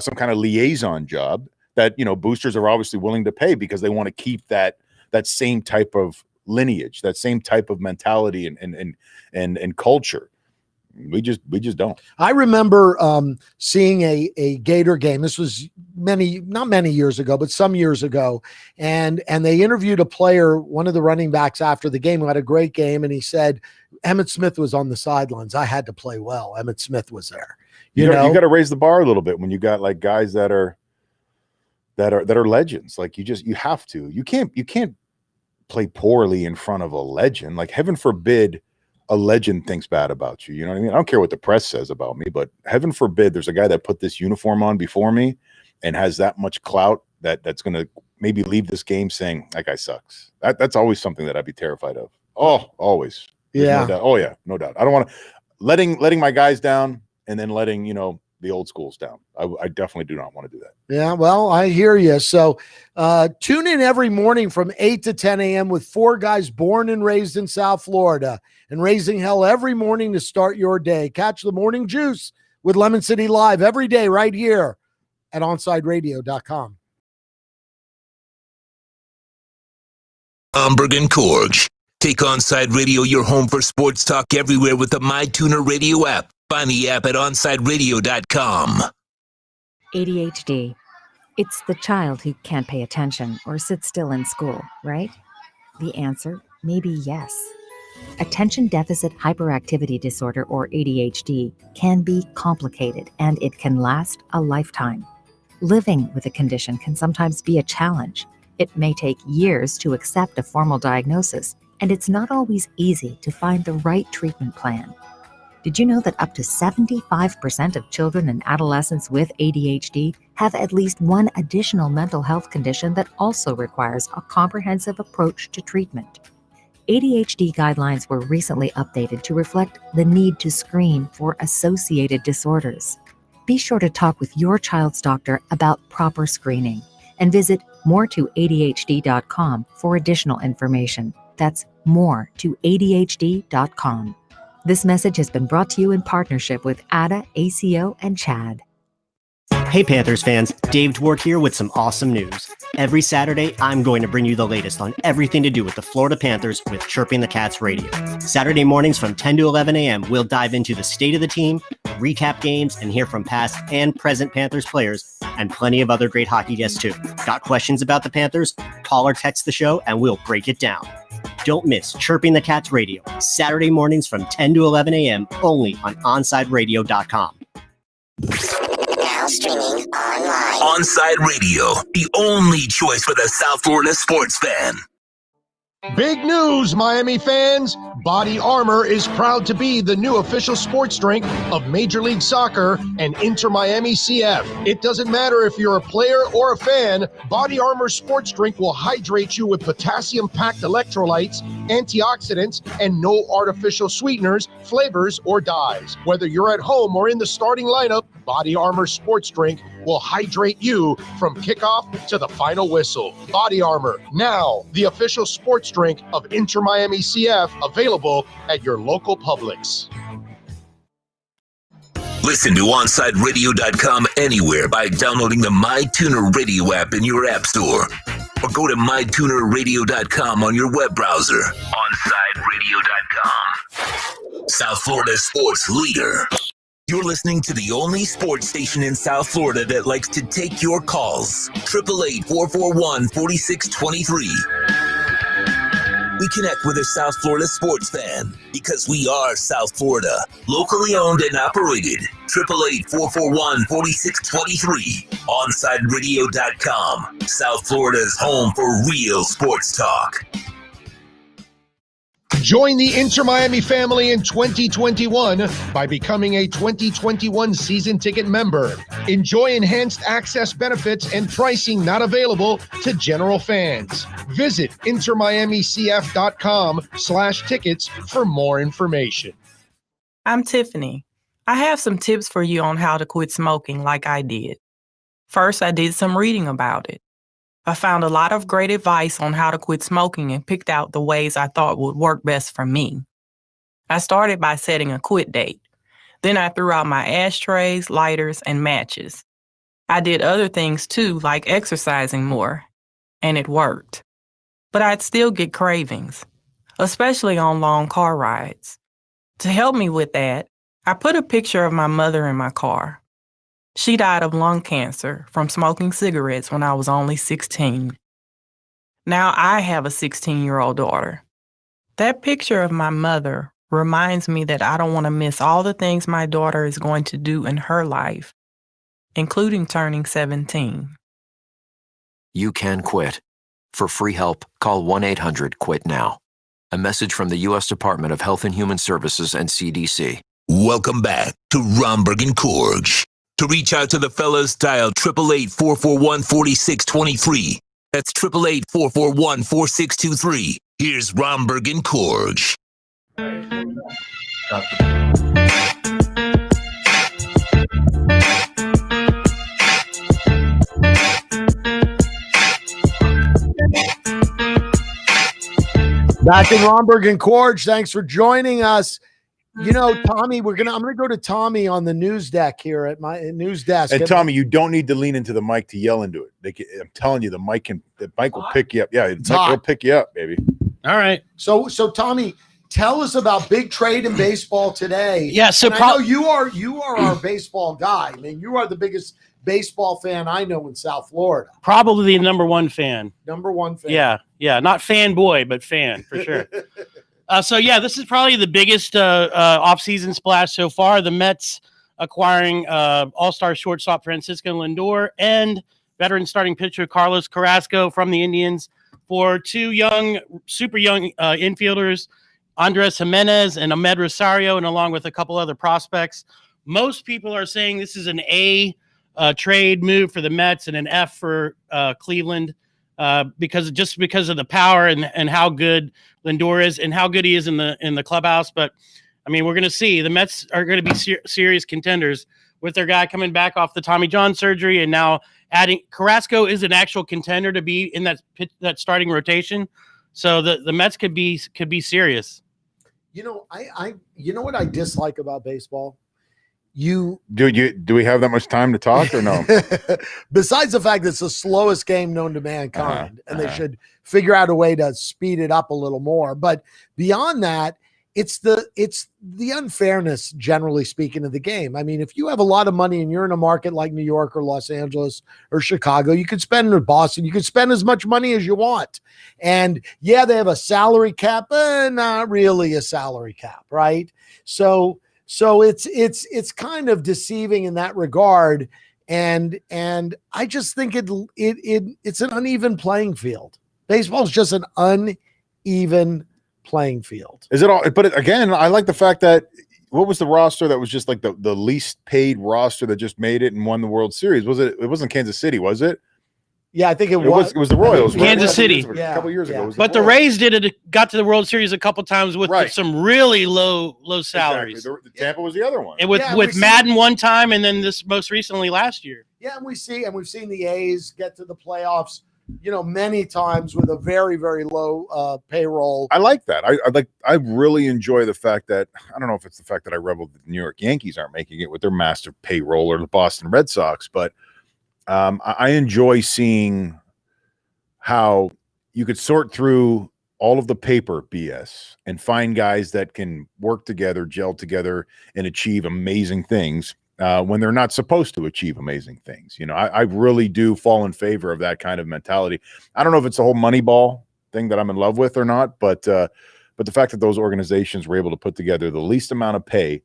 some kind of liaison job that, boosters are obviously willing to pay because they want to keep that same type of lineage, that same type of mentality and culture. We just don't. I remember seeing a Gator game. This was not many years ago, but some years ago. And they interviewed a player, one of the running backs after the game, who had a great game. And he said, Emmitt Smith was on the sidelines. I had to play well. Emmitt Smith was there. You know, you got to raise the bar a little bit when you got like guys that are legends. Like you have to. You can't play poorly in front of a legend. Like heaven forbid a legend thinks bad about you. You know what I mean? I don't care what the press says about me, but heaven forbid there's a guy that put this uniform on before me and has that much clout that's going to maybe leave this game saying that guy sucks. That's always something that I'd be terrified of. Oh, always. Yeah. No doubt. I don't want to letting my guys down and then letting, the old schools down. I definitely do not want to do that. Yeah, well, I hear you. So tune in every morning from 8 to 10 a.m. with four guys born and raised in South Florida and raising hell every morning to start your day. Catch the Morning Juice with Lemon City Live every day right here at OnSideRadio.com. Romberg and Korge. Take Onside Radio your home for sports talk everywhere with the MyTuner Radio app. Find the app at OnSideRadio.com. ADHD. It's the child who can't pay attention or sit still in school, right? The answer may be yes. Attention Deficit Hyperactivity Disorder, or ADHD, can be complicated and it can last a lifetime. Living with a condition can sometimes be a challenge. It may take years to accept a formal diagnosis, and it's not always easy to find the right treatment plan. Did you know that up to 75% of children and adolescents with ADHD have at least one additional mental health condition that also requires a comprehensive approach to treatment? ADHD guidelines were recently updated to reflect the need to screen for associated disorders. Be sure to talk with your child's doctor about proper screening. and visit more2adhd.com for additional information. That's more2adhd.com. This message has been brought to you in partnership with ADA, ACO, and CHAD. Hey Panthers fans, Dave Dwork here with some awesome news. Every Saturday, I'm going to bring you the latest on everything to do with the Florida Panthers with Chirping the Cats Radio. Saturday mornings from 10 to 11 a.m., we'll dive into the state of the team, recap games, and hear from past and present Panthers players, and plenty of other great hockey guests too. Got questions about the Panthers? Call or text the show and we'll break it down. Don't miss Chirping the Cats Radio, Saturday mornings from 10 to 11 a.m. only on OnsideRadio.com. Now streaming online. Onside Radio, the only choice for the South Florida sports fan. Big news, Miami fans! Body Armor is proud to be the new official sports drink of Major League Soccer and Inter Miami CF. It doesn't matter if you're a player or a fan, Body Armor sports drink will hydrate you with potassium-packed electrolytes, antioxidants, and no artificial sweeteners, flavors, or dyes. Whether you're at home or in the starting lineup, Body Armor sports drink will hydrate you from kickoff to the final whistle. Body Armor, now the official sports drink of Inter Miami CF, available at your local Publix. Listen to OnsideRadio.com anywhere by downloading the MyTuner Radio app in your app store. Or go to MyTunerRadio.com on your web browser. OnsideRadio.com. South Florida sports leader. You're listening to the only sports station in South Florida that likes to take your calls. 888-441-4623. We connect with a South Florida sports fan because we are South Florida. Locally owned and operated. 888-441-4623. OnsideRadio.com. South Florida's home for real sports talk. Join the Inter Miami family in 2021 by becoming a 2021 season ticket member. Enjoy enhanced access benefits and pricing not available to general fans. Visit intermiamicf.com/tickets for more information. I'm Tiffany. I have some tips for you on how to quit smoking like I did. First, I did some reading about it. I found a lot of great advice on how to quit smoking and picked out the ways I thought would work best for me. I started by setting a quit date. Then I threw out my ashtrays, lighters, and matches. I did other things too, like exercising more, and it worked. But I'd still get cravings, especially on long car rides. To help me with that, I put a picture of my mother in my car. She died of lung cancer from smoking cigarettes when I was only 16. Now I have a 16-year-old daughter. That picture of my mother reminds me that I don't want to miss all the things my daughter is going to do in her life, including turning 17. You can quit. For free help, call 1-800-QUIT-NOW. A message from the U.S. Department of Health and Human Services and CDC. Welcome back to Romberg and Korge. To reach out to the fellas, dial 888-441-4623. That's 888-441-4623. Here's Romberg and Korge. Back in Romberg and Korge. Thanks for joining us. You know, Tommy, I'm gonna go to Tommy on the news deck here at my news desk. And Tommy, you don't need to lean into the mic to yell into it. I'm telling you, the mic will pick you up. Yeah, it'll pick you up, baby. All right. So Tommy, tell us about big trade in baseball today. Yeah, so I know you are our baseball guy. I mean, you are the biggest baseball fan I know in South Florida. Probably the number one fan. Number one fan. Yeah, not fanboy, but fan for sure. This is probably the biggest offseason splash so far. The Mets acquiring all-star shortstop Francisco Lindor and veteran starting pitcher Carlos Carrasco from the Indians for two super young infielders, Andres Jimenez and Ahmed Rosario, and along with a couple other prospects. Most people are saying this is an A trade move for the Mets and an F for Cleveland. Because of the power and how good Lindor is and how good he is in the clubhouse. But I mean, we're going to see the Mets are going to be serious contenders with their guy coming back off the Tommy John surgery and now adding Carrasco is an actual contender to be in that starting rotation. So the Mets could be serious. You know, you know what I dislike about baseball? Do we have that much time to talk or no? Besides the fact that it's the slowest game known to mankind, and they should figure out a way to speed it up a little more. But beyond that, it's the unfairness, generally speaking, of the game. I mean, if you have a lot of money and you're in a market like New York or Los Angeles or Chicago, you could spend in Boston. You could spend as much money as you want. And yeah, they have a salary cap, not really a salary cap, right? So it's kind of deceiving in that regard. And I just think it's an uneven playing field. Baseball is just an uneven playing field. Is it all? But again, I like the fact that what was the roster that was just like the least paid roster that just made it and won the World Series? It wasn't Kansas City, was it? Yeah, I think it was. It was the Royals, right? Kansas City. A couple years ago. But the Rays got to the World Series a couple times with some really low salaries. Exactly. The Tampa was the other one. And with Madden one time, and then this most recently last year. Yeah, and we've seen the A's get to the playoffs, many times with a very, very low payroll. I like that. I really enjoy the fact that, I don't know if it's the fact that I revel that the New York Yankees aren't making it with their massive payroll, or the Boston Red Sox, but I enjoy seeing how you could sort through all of the paper BS and find guys that can work together, gel together, and achieve amazing things when they're not supposed to achieve amazing things. I really do fall in favor of that kind of mentality. I don't know if it's the whole Moneyball thing that I'm in love with or not, but the fact that those organizations were able to put together the least amount of pay,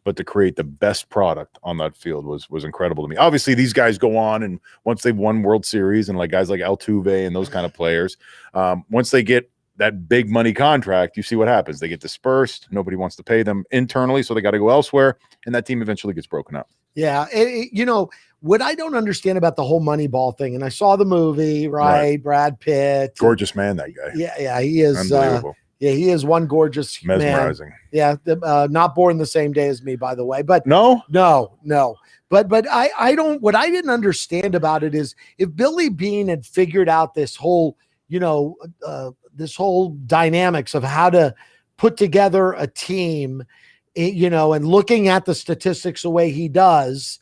but to create the best product on that field was incredible to me. Obviously, these guys go on, and once they've won World Series, and like guys like Altuve and those kind of players, once they get that big money contract, you see what happens. They get dispersed. Nobody wants to pay them internally, so they got to go elsewhere, and that team eventually gets broken up. Yeah. What I don't understand about the whole Moneyball thing, and I saw the movie, right? Brad Pitt. Gorgeous man, that guy. Yeah, he is. Unbelievable. Yeah, he is one gorgeous mesmerizing. Man. Yeah, not born the same day as me, by the way. But no. But I don't. What I didn't understand about it is if Billy Beane had figured out this whole, this whole dynamics of how to put together a team, and looking at the statistics the way he does,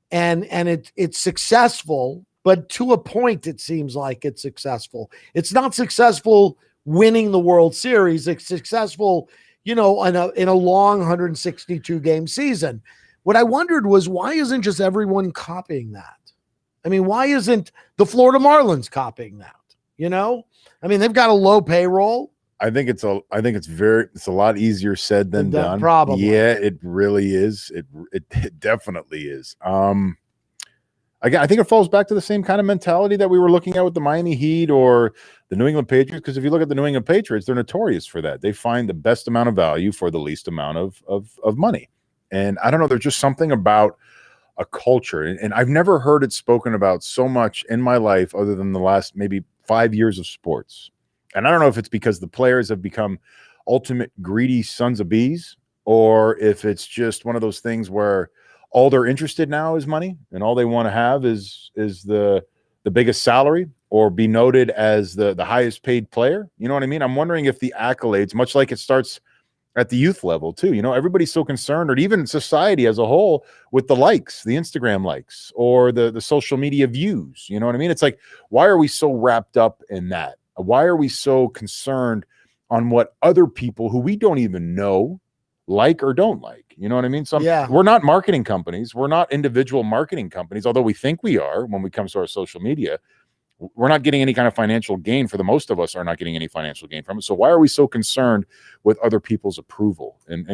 and it's successful, but to a point, it seems like it's successful. It's not successful winning the World Series. It's successful, in a long 162 game season. What I wondered was, why isn't just everyone copying that? I mean, why isn't the Florida Marlins copying that? I mean, they've got a low payroll. I think it's a lot easier said than done. Probably. Yeah, it really is. It definitely is. Again, I think it falls back to the same kind of mentality that we were looking at with the Miami Heat or the New England Patriots. Because if you look at the New England Patriots, they're notorious for that. They find the best amount of value for the least amount of money. And I don't know, there's just something about a culture. And I've never heard it spoken about so much in my life other than the last maybe 5 years of sports. And I don't know if it's because the players have become ultimate greedy sons of bees, or if it's just one of those things where all they're interested now is money, and all they want to have is the biggest salary or be noted as the highest paid player. You know what I mean? I'm wondering if the accolades, much like it starts at the youth level too, everybody's so concerned, or even society as a whole, with the likes, the Instagram likes, or the social media views. You know what I mean? It's like, why are we so wrapped up in that? Why are we so concerned on what other people who we don't even know like or don't like? You know what I mean? We're not marketing companies. We're not individual marketing companies, although we think we are when we come to our social media. We're not getting any kind of financial gain. For the most of us are not getting any financial gain from it. So why are we so concerned with other people's approval? And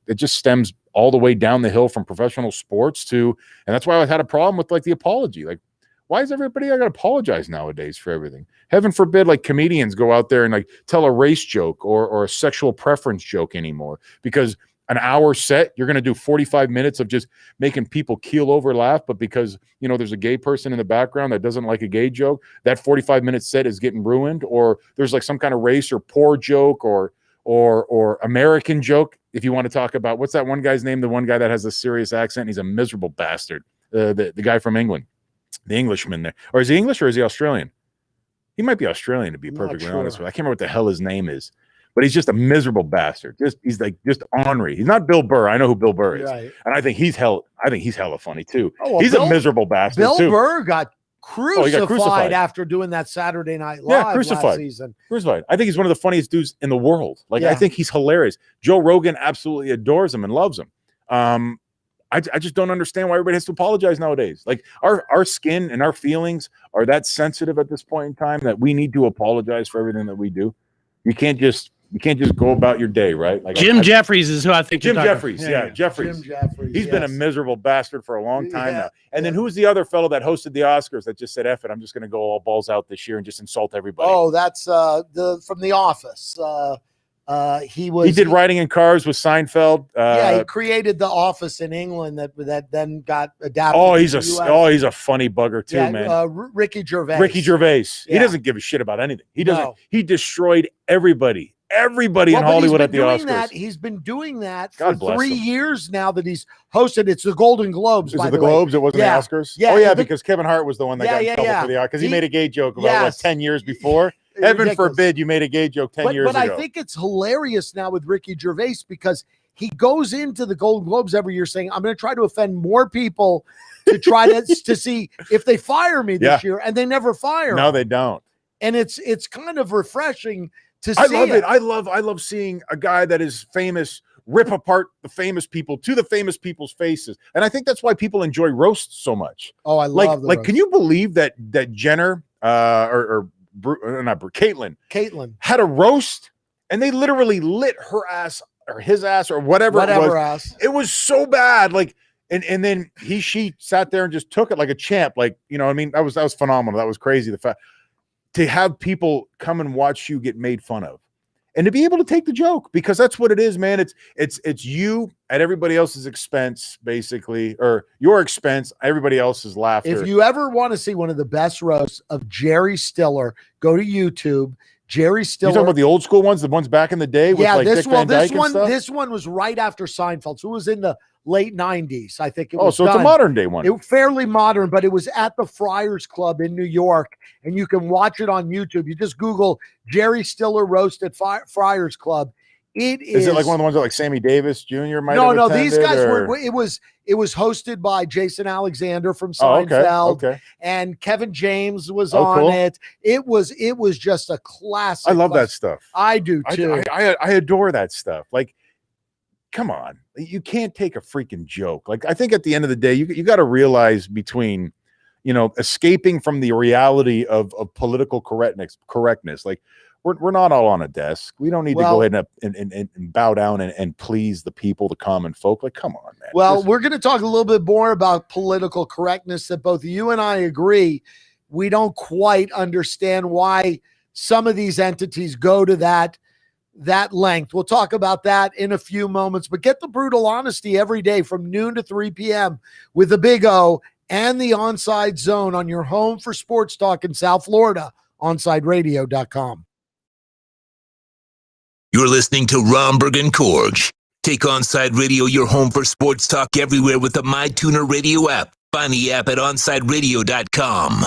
it just stems all the way down the hill from professional sports to, and that's why I had a problem with the apology. Why is everybody got to apologize nowadays for everything? Heaven forbid, comedians go out there and tell a race joke or a sexual preference joke anymore, because an hour set, you're going to do 45 minutes of just making people keel over laugh. But because, there's a gay person in the background that doesn't like a gay joke, that 45-minute set is getting ruined. Or there's some kind of race or poor joke or American joke. If you want to talk about, what's that one guy's name? The one guy that has a serious accent. He's a miserable bastard. The guy from England. Englishman there. Or is he English or is he Australian? He might be Australian, to be Not perfectly sure. honest with you. I can't remember what the hell his name is, but he's just a miserable bastard. He's ornery. He's not Bill Burr. I know who Bill Burr is, Right. and I think he's hella funny too. Oh, well, he's a miserable bastard Bill too. Burr got crucified, he got crucified after doing that Saturday Night Live last season. Crucified. I think he's one of the funniest dudes in the world. Like, Yeah. I think he's hilarious. Joe Rogan absolutely adores him and loves him. I just don't understand why everybody has to apologize nowadays. Like, our skin and our feelings are that sensitive at this point in time that we need to apologize for everything that we do. You can't just go about your day, right? Like Jim Jeffries is who I think. Jim you're talking Jeffries, about. Jeffries. Jim Jeffries. He's been a miserable bastard for a long time now. And then who's the other fellow that hosted the Oscars that just said, "F it, I'm just going to go all balls out this year and just insult everybody"? Oh, that's from The Office. He did Riding in Cars with Seinfeld. He created The Office in England that then got adapted. Oh, to he's the US. he's a funny bugger too, man. Ricky Gervais. Ricky Gervais. He Yeah. doesn't give a shit about anything. He doesn't. No. He destroyed everybody in Hollywood at the Oscars. He's been doing that for God bless 3 him. years now that he's hosted. It's the Golden Globes. Is by it the way. Globes? It wasn't Yeah. the Oscars? Yeah. Oh, yeah, because Kevin Hart was the one that got in trouble for the Oscars because he made a gay joke about Yes. 10 years before. Heaven Ridiculous. forbid you made a gay joke 10 years but ago. I think it's hilarious now with Ricky Gervais because he goes into the Golden Globes every year saying, "I'm going to try to offend more people to try to see if they fire me this year," and they never fire. No, him. they don't. And it's kind of refreshing to see. I love it. I love seeing a guy that is famous rip apart the famous people to the famous people's faces. And I think that's why people enjoy roasts so much. Oh, I love the like can you believe that Jenner Caitlyn had a roast and they literally lit her ass or his ass or whatever it was. ass. It was so bad. Like, and then she sat there and just took it like a champ. Like, you know what I mean? That was phenomenal. That was crazy. The fact to have people come and watch you get made fun of and to be able to take the joke, because that's what it is, man. It's you at everybody else's expense, basically, or your expense, everybody else's laughter. If you ever want to see one of the best roasts of Jerry Stiller, go to YouTube. Jerry Stiller. You talking about the old school ones, the ones back in the day with like Dick Van Dyke and stuff? This one was right after Seinfeld, so it was in the late 90s. I think it Oh, was. so it's a modern day one. It fairly modern, but it was at the Friars Club in New York, and you can watch it on YouTube. You just Google Jerry Stiller roast at Friars Club. Is it like one of the ones that like Sammy Davis Jr. might No, have no, these attended, guys or? were. It was hosted by Jason Alexander from Seinfeld, okay. and Kevin James was Oh, on cool. it. It was just a classic. I love that stuff. I do too. I adore that stuff. Like, come on, you can't take a freaking joke. Like, I think at the end of the day, you got to realize between, escaping from the reality of political correctness. Like, we're not all on a desk. We don't need to go ahead and bow down and please the people, the common folk. Like, come on, man. Well, we're going to talk a little bit more about political correctness that both you and I agree. We don't quite understand why some of these entities go to that length. We'll talk about that in a few moments, but get the brutal honesty every day from noon to 3 p.m. with the Big O and the Onside Zone on your home for sports talk in South Florida, onsideradio.com. You're listening to Romberg and Korge. Take Onside Radio, your home for sports talk everywhere with the MyTuner Radio app. Find the app at onsideradio.com.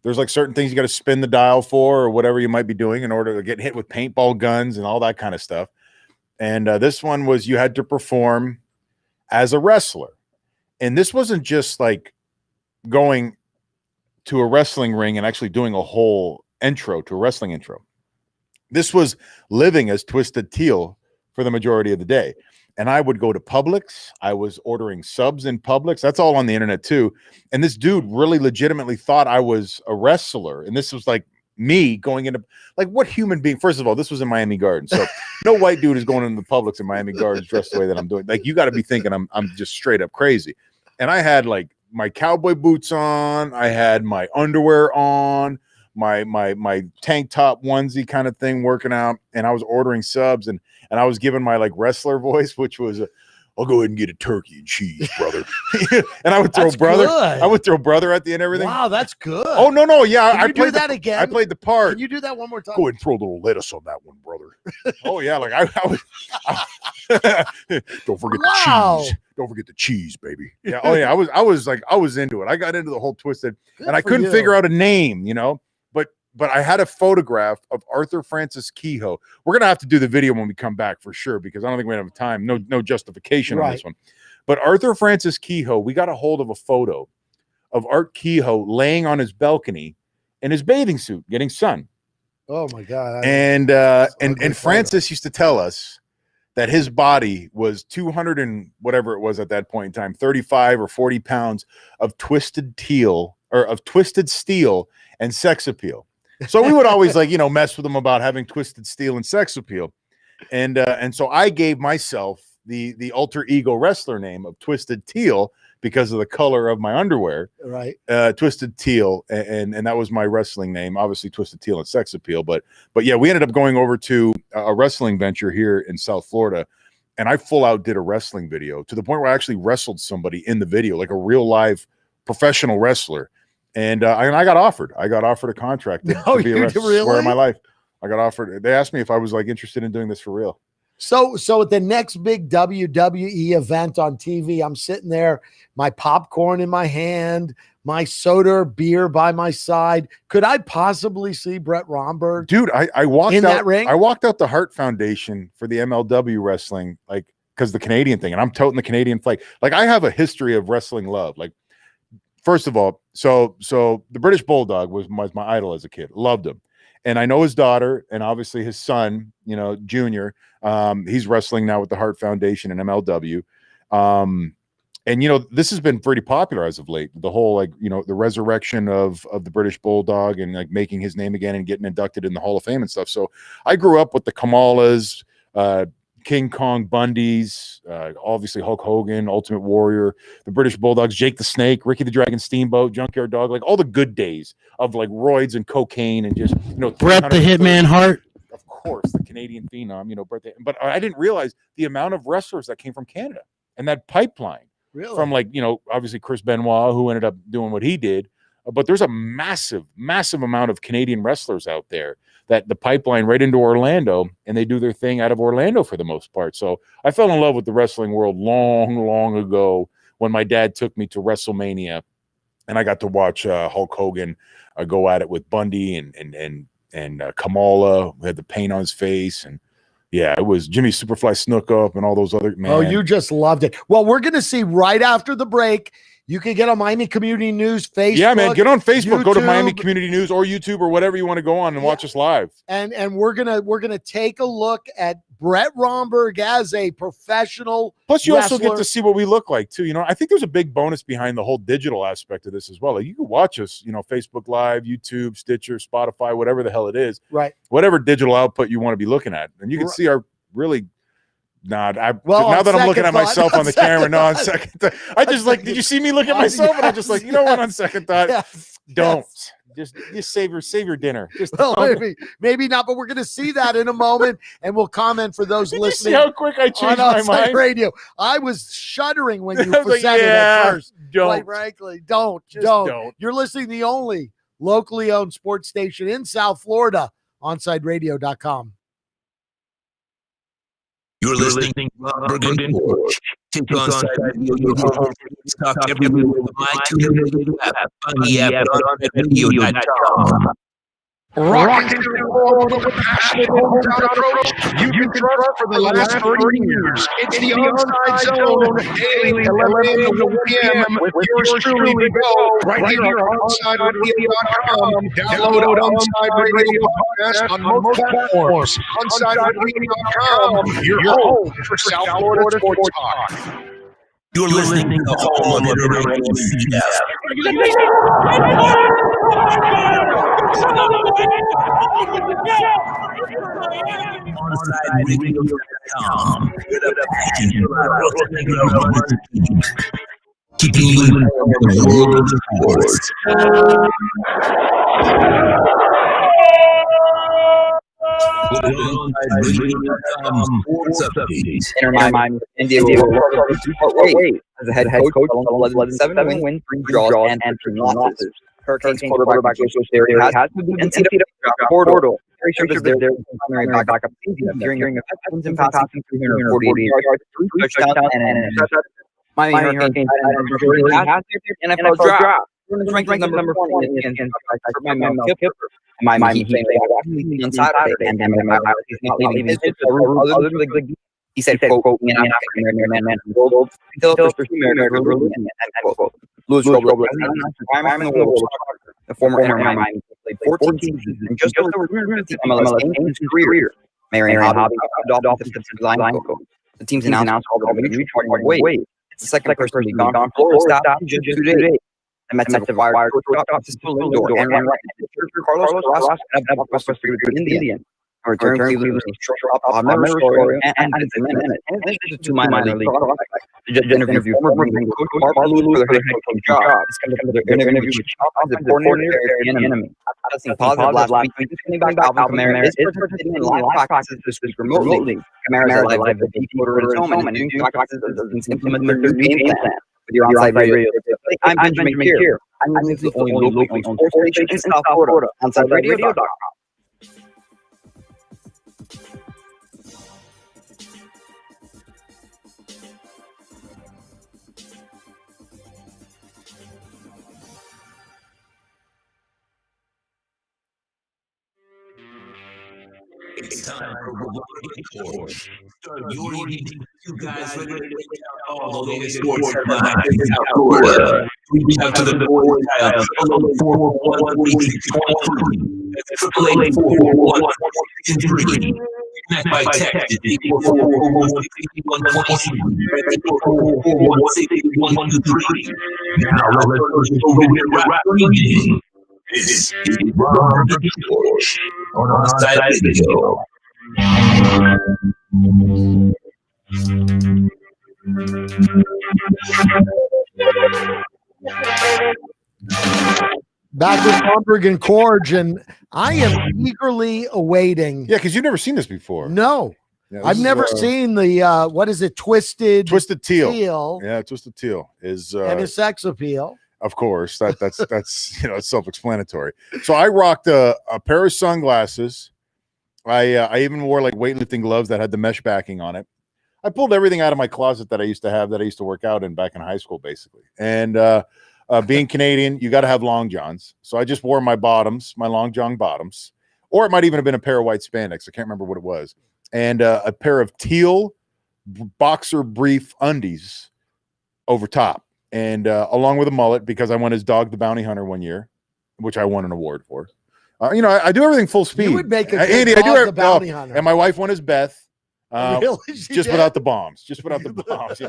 There's like certain things you got to spin the dial for or whatever you might be doing in order to get hit with paintball guns and all that kind of stuff. And this one was you had to perform as a wrestler. And this wasn't just like going to a wrestling ring and actually doing a whole intro to a wrestling intro. This was living as Twisted Teal for the majority of the day. And I would go to Publix. I was ordering subs in Publix. That's all on the internet too. And this dude really legitimately thought I was a wrestler. And this was like me going into, like, what human being? First of all, this was in Miami Gardens. So no white dude is going into the Publix in Miami Gardens dressed the way that I'm doing. Like, you got to be thinking I'm just straight up crazy. And I had like my cowboy boots on. I had my underwear on, my tank top onesie kind of thing working out. And I was ordering subs and I was giving my like wrestler voice, which was, I'll go ahead and get a turkey and cheese, brother. And I would throw brother. Good. I would throw brother at the end and everything. Wow, that's good. Oh, no. Yeah, Can I you played do that again? I played the part. Can you do that one more time? Go ahead and throw a little lettuce on that one, brother. Oh, yeah. Like I don't forget the cheese. Don't forget the cheese, baby. Yeah. Oh, yeah. I was into it. I got into the whole Twisted, and I couldn't figure out a name, But I had a photograph of Arthur Francis Kehoe. We're gonna have to do the video when we come back for sure, because I don't think we have time. No justification on this one. But Arthur Francis Kehoe, we got a hold of a photo of Art Kehoe laying on his balcony in his bathing suit, getting sun. Oh my God! And Francis used to tell us that his body was 200 and whatever it was at that point in time, 35 or 40 pounds of twisted steel and sex appeal. So we would always mess with him about having twisted steel and sex appeal. And so I gave myself the alter ego wrestler name of Twisted Teal because of the color of my underwear. Right. Twisted Teal. And that was my wrestling name, obviously Twisted Teal and sex appeal. But yeah, we ended up going over to a wrestling venture here in South Florida. And I full out did a wrestling video to the point where I actually wrestled somebody in the video, like a real live professional wrestler. And I got offered. I got offered a contract to be a wrestler. Really? Swear on my life. I got offered. They asked me if I was like interested in doing this for real. So at the next big WWE event on TV, I'm sitting there, my popcorn in my hand, my soda or beer by my side. Could I possibly see Brett Romberg? Dude, I walked in out that ring. I walked out the Hart Foundation for the MLW wrestling, like, because the Canadian thing, and I'm toting the Canadian flag. Like, I have a history of wrestling love. Like, first of all, so the British Bulldog was my idol as a kid. Loved him. And I know his daughter and obviously his son, Junior. He's wrestling now with the Hart Foundation and MLW. And, this has been pretty popular as of late. The whole, the resurrection of the British Bulldog and like making his name again and getting inducted in the Hall of Fame and stuff. So I grew up with the Kamalas, King Kong Bundys, obviously Hulk Hogan, Ultimate Warrior, the British Bulldogs, Jake the Snake, Ricky the Dragon Steamboat, Junkyard Dog, like all the good days of like roids and cocaine and just, Bret the Hitman Hart. Of course, the Canadian phenom, Bret but I didn't realize the amount of wrestlers that came from Canada and that pipeline. Really? From obviously Chris Benoit, who ended up doing what he did. But there's a massive amount of Canadian wrestlers out there that the pipeline right into Orlando, and they do their thing out of Orlando for the most part. So I fell in love with the wrestling world long ago when my dad took me to WrestleMania, and I got to watch Hulk Hogan go at it with Bundy and Kamala, who had the paint on his face, and yeah, it was Jimmy Superfly Snook Up and all those other, man. Oh, you just loved it. Well, we're going to see right after the break. You can get on Miami Community News, Facebook. Yeah, man, get on Facebook, YouTube. Go to Miami Community News or YouTube or whatever you want to go on and watch us live. And we're gonna take a look at Brett Romberg as a professional. Plus, you wrestler. also get to see what we look like too. I think there's a big bonus behind the whole digital aspect of this as well. Like, you can watch us, Facebook Live, YouTube, Stitcher, Spotify, whatever the hell it is. Right. Whatever digital output you want to be looking at, and you can see our really. Now that I'm looking at myself on the camera, no, on second thought, I just like, did you see me look at myself? And I just like, what, on second thought, don't. Just save your dinner. Just maybe not, but we're going to see that in a moment, and we'll comment for those listening. See how quick I changed my mind? Radio. I was shuddering when you like, said it at first. Don't. Quite frankly, don't. You're listening to the only locally owned sports station in South Florida, OnsideRadio.com. You're listening to Romberg and Korge. Take on side radio, your home. Talk everywhere with the MyTuner Radio app. Find the app at onsideradio.com. Rocking through the world with a passionate hometown approach you can trust for the last 30 years. It's the Onside Zone, daily 11 to 1 p.m. with yours truly, Big O, right here on OnsideRadio.com. Download Onside Radio podcast on most platforms. OnsideRadio.com, your home for South Florida sports talk. You're listening to the home of the OnsideRadio.com. Keeping you informed of the world of sports. India as a head coach, 11-7 wins, 3 draws, and 3 losses. Hurricanes quarterback Joseph Derry has to be NCAA portal. Very sure their primary backup during a wins and passing 348 yards, 3 touchdowns, and an interception. Miami Hurricanes has their NFL draft. Ranked number 20 in Miami Heat on Saturday, and he's not leaving his other. He said, quote, "Me and African-American man from gold until the first American were leaving," end quote. Louis Robles, the former Miami, played 14 seasons and just over 250 MLS games in his career. Marion Hobby off the defensive line coach. The team's announced called a mutual wait. It's the second person to be gone from Florida staff in just 2 days. The Mets have wired shortstop to still Lindor and right Carlos Ross and a Indian. Return Cleveland's shortstop and it's a minute. And it's just 2 minor league prospects. The interview former coach Mark Lulu for the head coach job. It's going to be their interview with offensive coordinator and enemy. Testing positive last week. Coming back, Alvin Kamara is participating in live practices this week remotely. Kamara is live at the decoder at his home and doing practices to implement their new game plan. With your onside radio. I'm Benjamin Kier. I'm the only locally owned sports station in South Florida. OnsideRadio.com. It's time for Romberg and Korge. Start your evening. 2 guys ready to break down all the latest sports headlines in South Florida. Reach out to the boys dial 441-4323. That's 888-441-4323. Connect by text at 844-161-123. Now let's go get rap reading. This is Romberg and Korge on Onside Radio. Back with Romberg and Korge, and I am eagerly awaiting. Yeah, because you've never seen this before. No. Yeah, I've never seen the what is it? Twisted Teal. Yeah, Twisted Teal is and his sex appeal. Of course, that's it's self-explanatory. So I rocked a pair of sunglasses. I even wore like weightlifting gloves that had the mesh backing on it. I pulled everything out of my closet that I used to have that I used to work out in back in high school, basically. And being Canadian, you got to have long johns. So I just wore my bottoms, my long john bottoms, or it might even have been a pair of white spandex. I can't remember what it was, and a pair of teal boxer brief undies over top. And along with a mullet, because I won as Dog the Bounty Hunter one year, which I won an award for. I do everything full speed. You would make a Andy, Dog the Bounty Hunter. And my wife won as Beth. Really? Just without the bombs. Just without the bombs.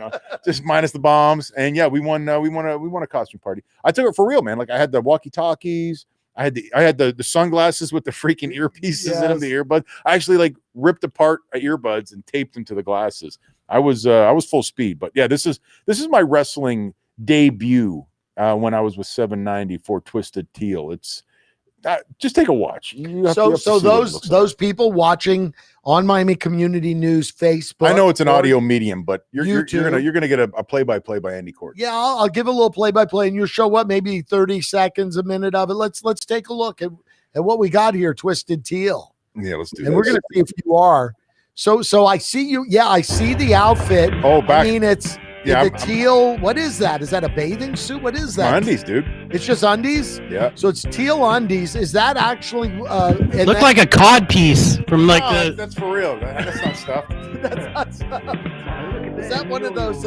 Just minus the bombs. And yeah, we won a costume party. I took it for real, man. Like I had the walkie-talkies. I had the sunglasses with the freaking earpieces in them, the earbuds. I actually like ripped apart earbuds and taped them to the glasses. I was full speed. But yeah, this is my wrestling debut when I was with 790 for Twisted Teal. It's just take a watch. So those people watching on Miami Community News Facebook. I know it's an audio medium, but you're gonna get a play-by-play by Andy Korge. Yeah, I'll give a little play-by-play, and you'll show what, maybe 30 seconds, a minute of it. Let's take a look at what we got here, Twisted Teal. Yeah, let's do. And we're gonna see if you are So I see you. Yeah, I see the outfit. Oh, back. I mean, it's the teal. What is that? Is that a bathing suit? What is that? My undies, dude. It's just undies? Yeah. So it's teal undies. Is that actually looked like a cod piece from like that's for real. That's not stuff. That's not stuff. Is that one of those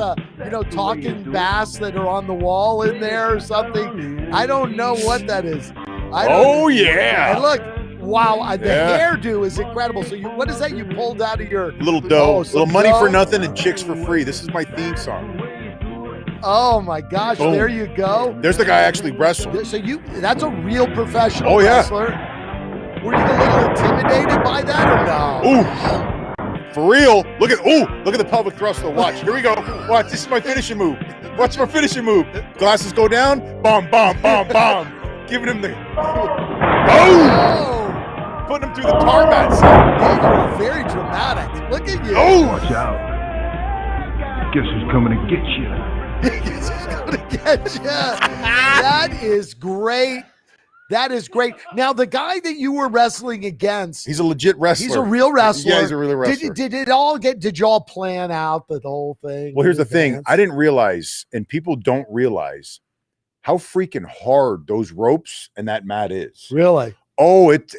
talking bass that are on the wall in there or something? I don't know what that is. Yeah. And look, wow, the hairdo is incredible. So what is that you pulled out of your little dough? Little money dough? for nothing and chicks for free. This is my theme song. Oh my gosh, Boom. there you go. There's the guy actually wrestling. So that's a real professional wrestler. Were you a little intimidated by that or no? Ooh, for real. Look at the pelvic thruster. Watch. Here we go. Watch. This is my finishing move. Watch my finishing move. Glasses go down. Bomb, bomb, bomb, bomb. Giving him the putting him through the tar mat. You're very dramatic. Look at you. Oh, watch out. Guess who's coming to get you? Guess who's coming to get you? That is great. That is great. Now, the guy that you were wrestling against, he's a legit wrestler. He's a real wrestler. Yeah, he's a real wrestler. Did y'all plan out the whole thing? Well, here's the thing. I didn't realize, and people don't realize how freaking hard those ropes and that mat is. Really? Oh, it's.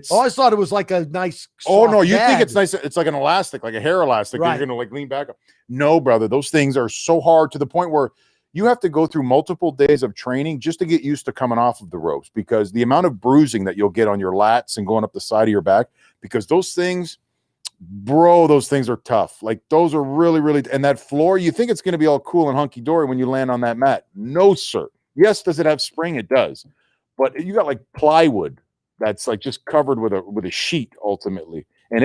Oh, I thought it was like a nice. Oh no, you bed. think it's nice? It's like an elastic, like a hair elastic. Right. You're gonna like lean back. No, brother, those things are so hard to the point where you have to go through multiple days of training just to get used to coming off of the ropes, because the amount of bruising that you'll get on your lats and going up the side of your back, because those things, bro, those things are tough. Like those are really, really. And that floor, you think it's gonna be all cool and hunky dory when you land on that mat? No, sir. Yes, does it have spring? It does, but you got like plywood that's like just covered with a sheet ultimately, and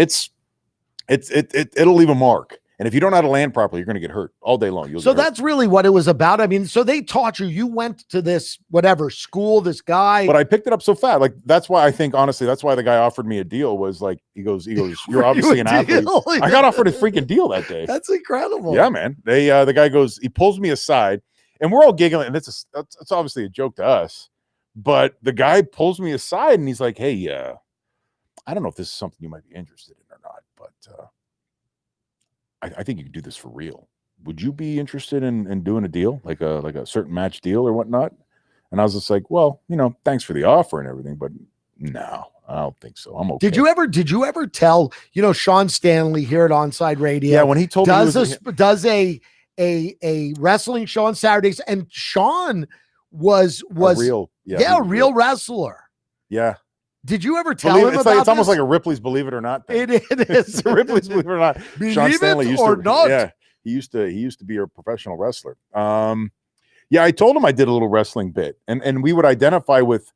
it'll leave a mark. And if you don't know how to land properly, you're going to get hurt all day long. So that's really what it was about. I mean, so they taught you. You went to this whatever school. This guy, but I picked it up so fast. Like that's why I think honestly, that's why the guy offered me a deal. Was like he goes, you're obviously an athlete. I got offered a freaking deal that day. That's incredible. Yeah, man. The guy goes, he pulls me aside. And we're all giggling, and it's obviously a joke to us. But the guy pulls me aside, and he's like, "Hey, I don't know if this is something you might be interested in or not, but I think you can do this for real. Would you be interested in doing a deal, like a certain match deal or whatnot?" And I was just like, "Well, thanks for the offer and everything, but no, I don't think so. I'm okay." Did you ever tell Sean Stanley here at Onside Radio? Yeah, when he told me does a wrestling show on Saturdays, and Sean was a real wrestler. Yeah. Did you ever tell him about it's almost like a Ripley's Believe It or Not thing. It is. It's a Ripley's Believe It or Not. Sean Stanley used to, not. Yeah, he used to be a professional wrestler. Yeah, I told him I did a little wrestling bit, and we would identify with,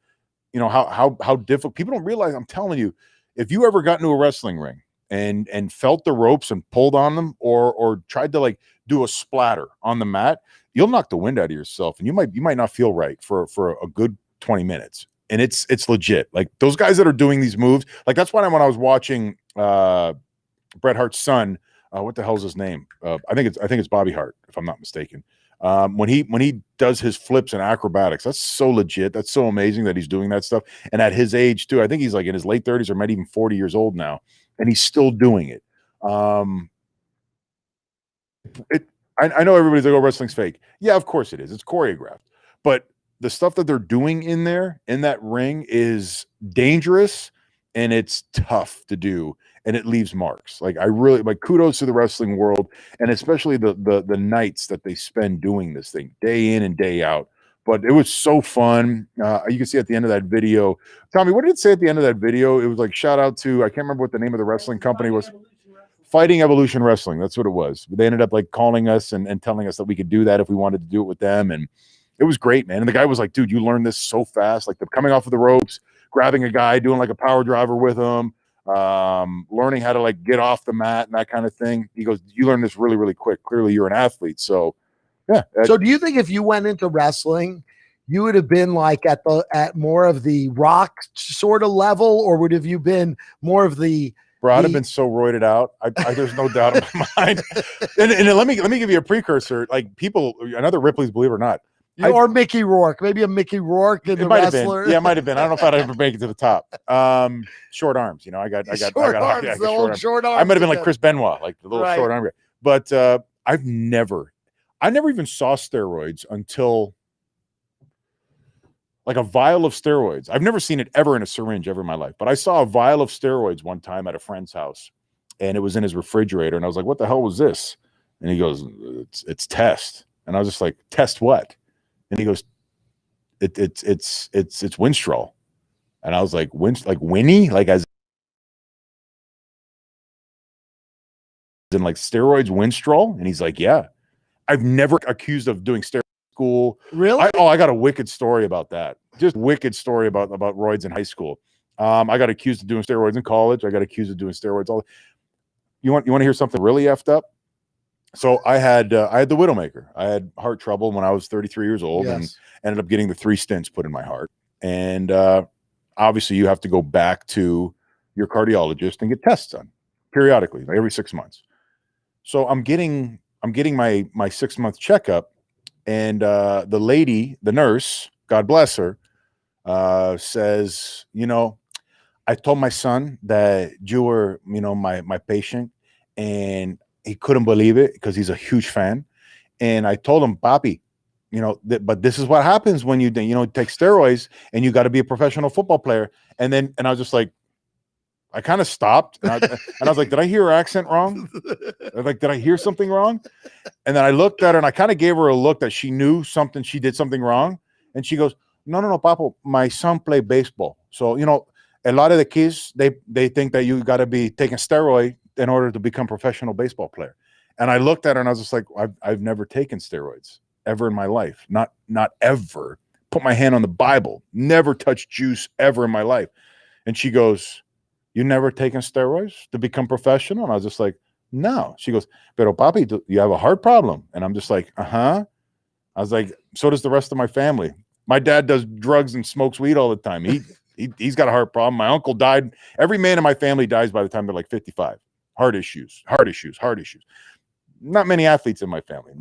how difficult. People don't realize. I'm telling you, if you ever got into a wrestling ring and felt the ropes and pulled on them, or tried to like do a splatter on the mat, you'll knock the wind out of yourself, and you might not feel right for a good 20 minutes. And it's legit. Like those guys that are doing these moves, like that's why when I was watching Bret Hart's son, what the hell's his name? I think it's Bobby Hart, if I'm not mistaken. When he does his flips and acrobatics, that's so legit. That's so amazing that he's doing that stuff. And at his age too, I think he's like in his late 30s or maybe even 40 years old now, and he's still doing it. I know everybody's like, "Oh, wrestling's fake." Yeah, of course it is. It's choreographed. But the stuff that they're doing in that ring is dangerous, and it's tough to do, and it leaves marks. Like I really kudos to the wrestling world, and especially the nights that they spend doing this thing day in and day out. But it was so fun. You can see at the end of that video, Tommy, what did it say at the end of that video? It was like, shout out to, I can't remember what the name of the wrestling company was. Fighting Evolution Wrestling. That's what it was. They ended up like calling us and telling us that we could do that if we wanted to do it with them. And it was great, man. And the guy was like, "Dude, you learned this so fast." Like coming off of the ropes, grabbing a guy, doing like a power driver with him, learning how to like get off the mat and that kind of thing. He goes, "You learned this really, really quick. Clearly you're an athlete." So yeah. So do you think if you went into wrestling, you would have been like at more of the Rock sort of level, or would have you been more of the Bro, I'd have been so roided out. There's no doubt in my mind. And let me give you a precursor. Like people, another Ripley's Believe It or Not. Or Mickey Rourke, maybe a Mickey Rourke in the wrestler. Yeah, it might have been. I don't know if I'd ever make it to the top. Short arms, I got short arms. I might have been like Chris Benoit, like the little short arm guy. But I never even saw steroids until like a vial of steroids. I've never seen it ever in a syringe ever in my life, but I saw a vial of steroids one time at a friend's house, and it was in his refrigerator, and I was like, "What the hell was this?" And he goes, "It's test." And I was just like, "Test what?" And he goes, "It's Winstrol." And I was like, like Winnie, like as in like steroids, Winstrol? And he's like, "Yeah." I've never accused of doing steroids in school. Really? I got a wicked story about that. Just wicked story about roids in high school. I got accused of doing steroids in college. I got accused of doing steroids. You want to hear something really effed up? So I had the Widowmaker. I had heart trouble when I was 33 years old, and ended up getting the 3 stents put in my heart. And obviously, you have to go back to your cardiologist and get tests done periodically, like every 6 months. So I'm getting my 6-month checkup, and the nurse, God bless her, says, I told my son that you were, my patient, and he couldn't believe it because he's a huge fan. And I told him, Papi, but this is what happens when you take steroids and you got to be a professional football player. And I was just like, I kind of stopped, and I was like, did I hear her accent wrong? Like, did I hear something wrong? And then I looked at her, and I kind of gave her a look that she knew something, she did something wrong. And she goes, no, Papo, my son played baseball. So, a lot of the kids, they think that you got to be taking steroid in order to become a professional baseball player. And I looked at her, and I was just like, I've never taken steroids ever in my life. Not ever. Put my hand on the Bible. Never touched juice ever in my life. And she goes, you never taken steroids to become professional? And I was just like, no. She goes, pero papi, you have a heart problem. And I'm just like, I was like, so does the rest of my family. My dad does drugs and smokes weed all the time. He's got a heart problem. My uncle died. Every man in my family dies by the time they're like 55. Heart issues. Not many athletes in my family.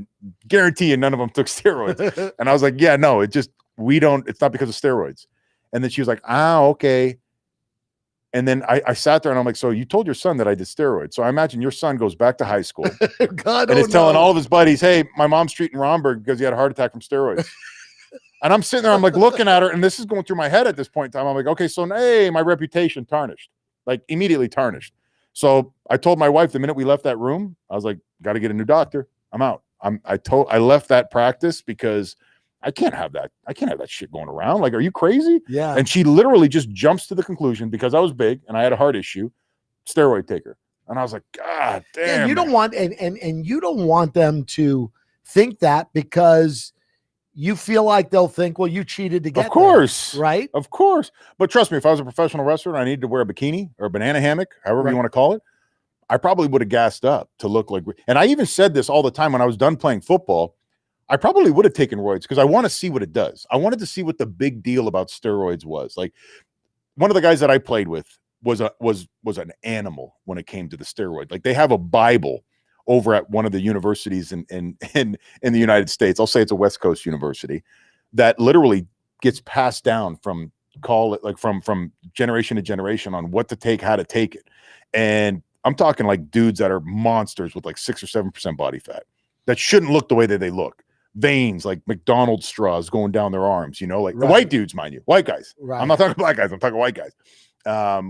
Guarantee you none of them took steroids. And I was like, yeah, no, it's not because of steroids. And then she was like, okay. And then I sat there, and I'm like, so you told your son that I did steroids. So I imagine your son goes back to high school and is telling all of his buddies, hey, my mom's treating Romberg because he had a heart attack from steroids. And I'm sitting there, I'm like looking at her, and this is going through my head at this point in time. I'm like, okay, so hey, my reputation tarnished, like immediately tarnished. So I told my wife the minute we left that room, I was like, got to get a new doctor. I'm out. I left that practice because I can't have that. I can't have that shit going around. Like, are you crazy? Yeah. And she literally just jumps to the conclusion, because I was big and I had a heart issue, steroid taker. And I was like, God damn. Yeah, you don't want and you don't want them to think that, because you feel like they'll think, well, you cheated to get Of course. there, right? Of course. But trust me, if I was a professional wrestler and I needed to wear a bikini or a banana hammock, however you want to call it, I probably would have gassed up to look like, and I even said this all the time when I was done playing football, I probably would have taken roids because I want to see what it does. I wanted to see what the big deal about steroids was. Like, one of the guys that I played with was an animal when it came to the steroid. Like, they have a Bible over at one of the universities in the United States. I'll say it's a West Coast university that literally gets passed down from generation to generation on what to take, how to take it. And I'm talking like dudes that are monsters with like 6 or 7% body fat that shouldn't look the way that they look. Veins like McDonald's straws going down their arms, like the white dudes, mind you, white guys. Right. I'm not talking black guys. I'm talking white guys.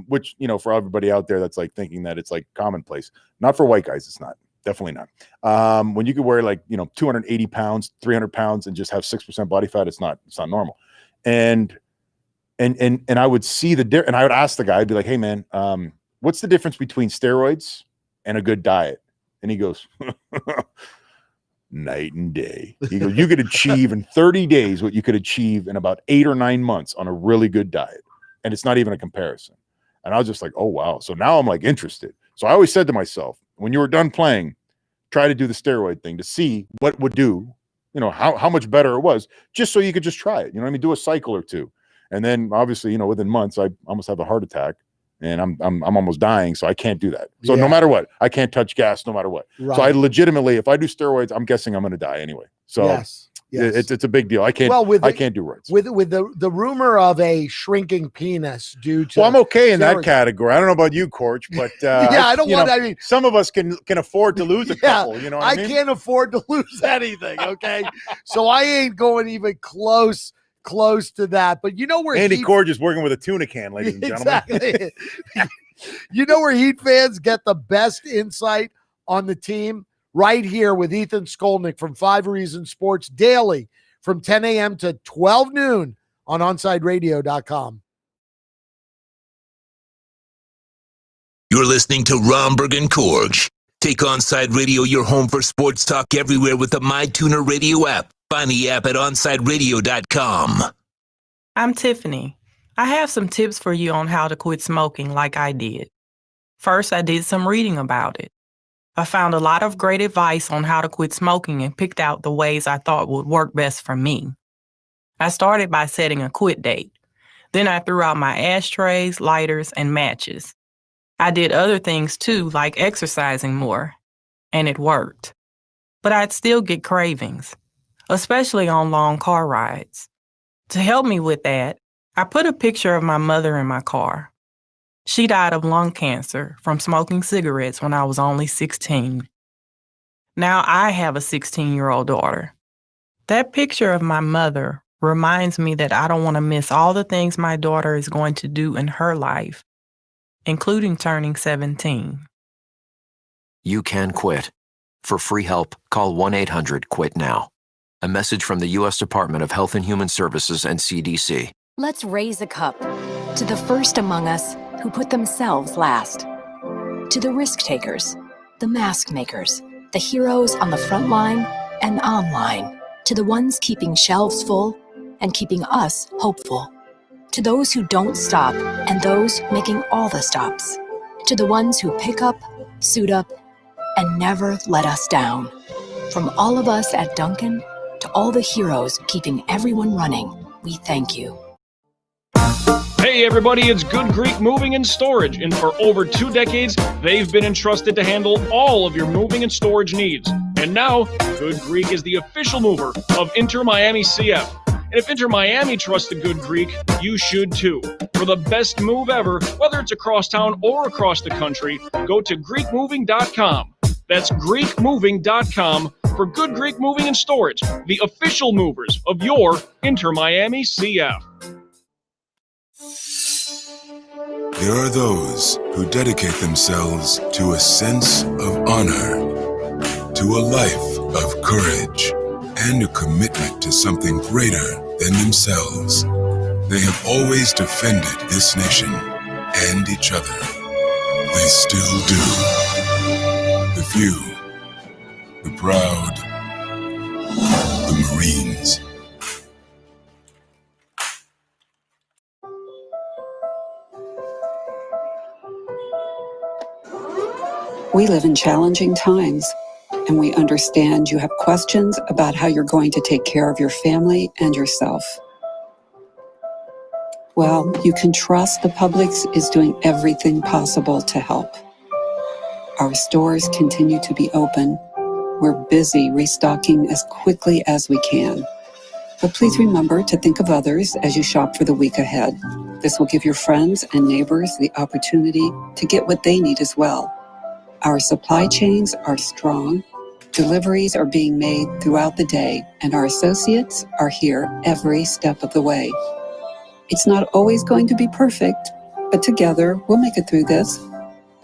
Which, for everybody out there that's like thinking that it's like commonplace. Not for white guys. It's not. Definitely not. When you could wear like, 280 pounds, 300 pounds and just have 6% body fat, it's not normal. And I would see and I would ask the guy, I'd be like, hey man, what's the difference between steroids and a good diet? And he goes, night and day. He goes, you could achieve in 30 days what you could achieve in about 8 or 9 months on a really good diet. And it's not even a comparison. And I was just like, oh, wow. So now I'm like interested. So I always said to myself, when you were done playing, try to do the steroid thing to see what would do, how much better it was, just so you could just try it. You know what I mean? Do a cycle or two. And then obviously, within months, I almost have a heart attack. And I'm almost dying, so I can't do that. So no matter what, I can't touch gas no matter what. Right. So I legitimately, if I do steroids, I'm guessing I'm going to die anyway. So Yes. It's a big deal. I can't. I can't do rights. With the rumor of a shrinking penis due to. Well, I'm okay in that steroids. category. I don't know about you, Korge, but I don't want. I mean, some of us can afford to lose a couple. You know what I mean? can't afford to lose anything. Okay, so I ain't going even close to that. But you know where Andy Korge is working with a tuna can, ladies and gentlemen. Exactly. You know where Heat fans get the best insight on the team? Right here with Ethan Skolnick from 5 Reasons Sports daily from 10 a.m. to 12 noon on OnSideRadio.com. You're listening to Romberg and Korge. Take Onside Radio your home for sports talk everywhere with the MyTuner Radio app. Find the app at OnSideRadio.com. I'm Tiffany. I have some tips for you on how to quit smoking like I did. First, I did some reading about it. I found a lot of great advice on how to quit smoking and picked out the ways I thought would work best for me. I started by setting a quit date. Then I threw out my ashtrays, lighters, and matches. I did other things too, like exercising more, and it worked. But I'd still get cravings, especially on long car rides. To help me with that, I put a picture of my mother in my car. She died of lung cancer from smoking cigarettes when I was only 16. Now I have a 16-year-old daughter. That picture of my mother reminds me that I don't want to miss all the things my daughter is going to do in her life, including turning 17. You can quit. For free help, call 1-800-QUIT-NOW. A message from the U.S. Department of Health and Human Services and CDC. Let's raise a cup to the first among us who put themselves last. To the risk takers, the mask makers, the heroes on the front line and online. To the ones keeping shelves full and keeping us hopeful. To those who don't stop and those making all the stops. To the ones who pick up, suit up, and never let us down. From all of us at Duncan to all the heroes keeping everyone running, we thank you. Hey everybody, it's Good Greek Moving and Storage, and for over 2 decades, they've been entrusted to handle all of your moving and storage needs. And now, Good Greek is the official mover of Inter Miami CF. And if Inter Miami trusted Good Greek, you should too. For the best move ever, whether it's across town or across the country, go to GreekMoving.com. That's GreekMoving.com for Good Greek Moving and Storage, the official movers of your Inter Miami CF. There are those who dedicate themselves to a sense of honor, to a life of courage, and a commitment to something greater than themselves. They have always defended this nation and each other. They still do. The few, the proud, the Marines. We live in challenging times, and we understand you have questions about how you're going to take care of your family and yourself. Well, you can trust the Publix is doing everything possible to help. Our stores continue to be open. We're busy restocking as quickly as we can. But please remember to think of others as you shop for the week ahead. This will give your friends and neighbors the opportunity to get what they need as well. Our supply chains are strong, deliveries are being made throughout the day, and our associates are here every step of the way. It's not always going to be perfect, but together we'll make it through this.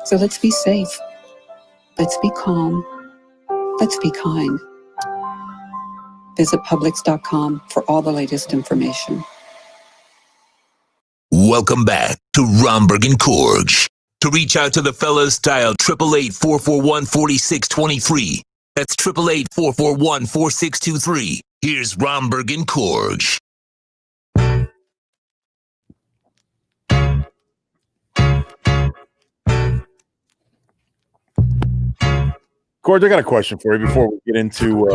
So let's be safe. Let's be calm. Let's be kind. Visit Publix.com for all the latest information. Welcome back to Romberg and Korge. To reach out to the fellas, dial 888-441-4623. That's 888-441-4623. Here's Romberg and Korge. Korge, I got a question for you before we get into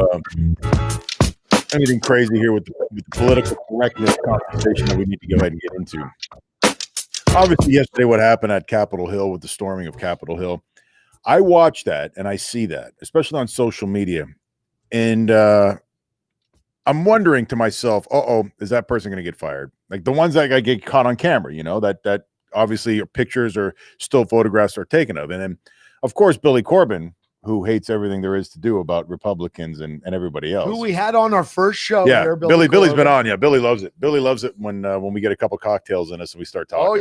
anything crazy here with the political correctness conversation that we need to go ahead and get into. Obviously, yesterday, what happened at Capitol Hill with the storming of Capitol Hill, I watch that and I see that, especially on social media. And I'm I'm wondering to myself, is that person going to get fired? Like the ones that get caught on camera, that obviously pictures or still photographs are taken of. And then, of course, Billy Corbin, who hates everything there is to do about Republicans and everybody else. Who we had on our first show yeah, here, Billy's Corbin. been on. Yeah, Billy loves it. Billy loves it when we get a couple cocktails in us and we start talking. Oh,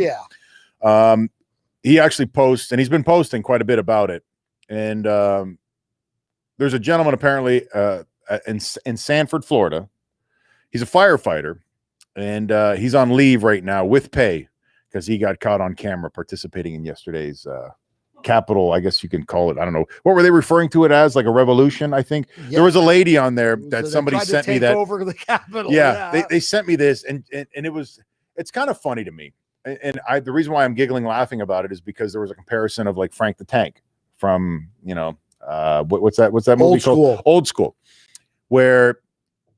yeah. He actually posts, and he's been posting quite a bit about it. And there's a gentleman apparently in Sanford, Florida. He's a firefighter, and he's on leave right now with pay because he got caught on camera participating in yesterday's Capitol, I guess you can call it. I don't know. What were they referring to it as? Like a revolution, I think. Yeah. There was a lady on there that somebody sent me that over the Capitol. Yeah. They sent me this, and it's kind of funny to me. And the reason why I'm giggling, laughing about it is because there was a comparison of like Frank the Tank from, what's that movie called? Old School, where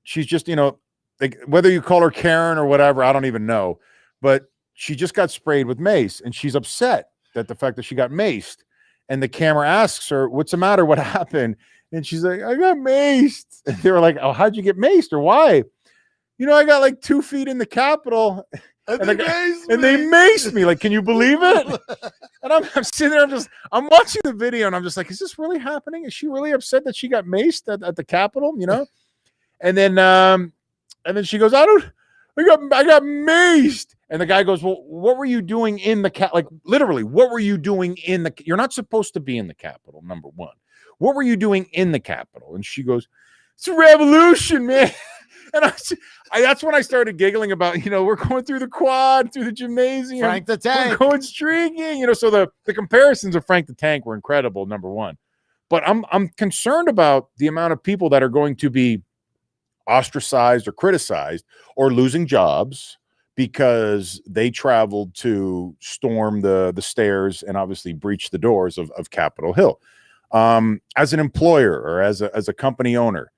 she's just, like whether you call her Karen or whatever, I don't even know, but she just got sprayed with mace and she's upset that the fact that she got maced, and the camera asks her, what's the matter? What happened? And she's like, I got maced. And they were like, oh, how'd you get maced or why? I got like 2 feet in the Capitol. And they maced me. Like, can you believe it? And I'm sitting there, I'm watching the video, and I'm just like, is this really happening? Is she really upset that she got maced at the Capitol? And then she goes, I got maced. And the guy goes, well, what were you doing in the like literally, what were you doing in you're not supposed to be in the Capitol, number one. What were you doing in the Capitol? And she goes, it's a revolution, man. And that's when I started giggling about, we're going through the quad, through the gymnasium. Frank the Tank. We're going streaking, so the comparisons of Frank the Tank were incredible, number one. But I'm concerned about the amount of people that are going to be ostracized or criticized or losing jobs because they traveled to storm the stairs and obviously breach the doors of Capitol Hill. As an employer or as a company owner,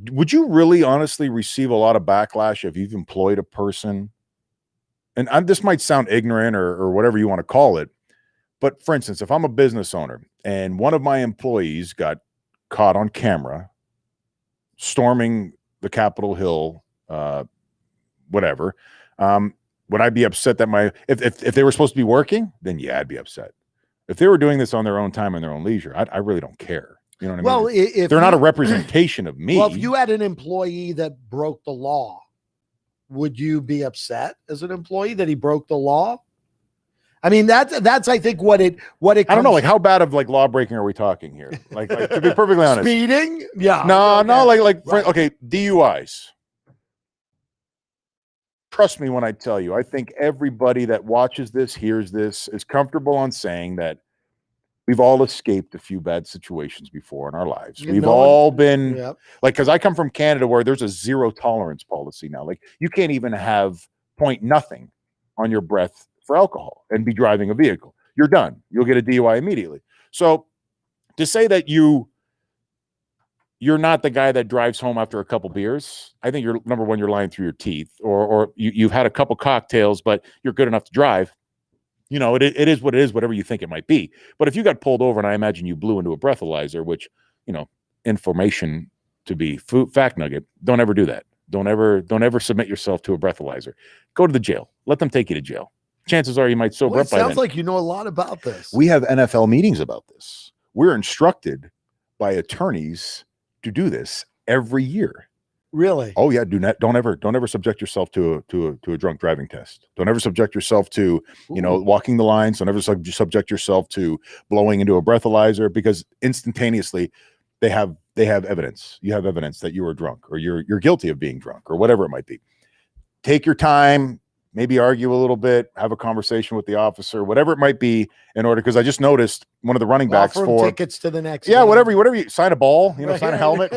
would you really honestly receive a lot of backlash if you've employed a person? And this might sound ignorant or whatever you want to call it, but for instance, if I'm a business owner and one of my employees got caught on camera storming the Capitol Hill, whatever, would I be upset that if they were supposed to be working, then yeah, I'd be upset. If they were doing this on their own time and their own leisure, I really don't care. You know what I mean? Well, if they're not a representation of me. Well, if you had an employee that broke the law, would you be upset as an employee that he broke the law? I mean, that's I think what it I don't know, like how bad of like law breaking are we talking here? Like to be perfectly honest, speeding, yeah, no, like right. Okay, DUIs. Trust me when I tell you, I think everybody that watches this, hears this, is comfortable on saying that we've all escaped a few bad situations before in our lives. We've all been like, because I come from Canada where there's a zero tolerance policy now. Like you can't even have nothing on your breath for alcohol and be driving a vehicle. You're done. You'll get a DUI immediately. So to say that you're not the guy that drives home after a couple beers, I think you're number one, you're lying through your teeth, or you've had a couple cocktails, but you're good enough to drive. It is what it is, whatever you think it might be. But if you got pulled over and I imagine you blew into a breathalyzer, which, information to be fact nugget, don't ever do that. Don't ever submit yourself to a breathalyzer. Go to the jail. Let them take you to jail. Chances are you might sober up by then. Sounds like you know a lot about this. We have NFL meetings about this. We're instructed by attorneys to do this every year. Really? Oh yeah. Don't ever subject yourself to a drunk driving test. Don't ever subject yourself to, walking the lines. Don't ever subject yourself to blowing into a breathalyzer, because instantaneously they have evidence. You have evidence that you were drunk or you're guilty of being drunk or whatever it might be. Take your time, maybe argue a little bit, have a conversation with the officer, whatever it might be, in order, because I just noticed one of the running backs for tickets to the next game. Whatever you sign a ball, sign a helmet,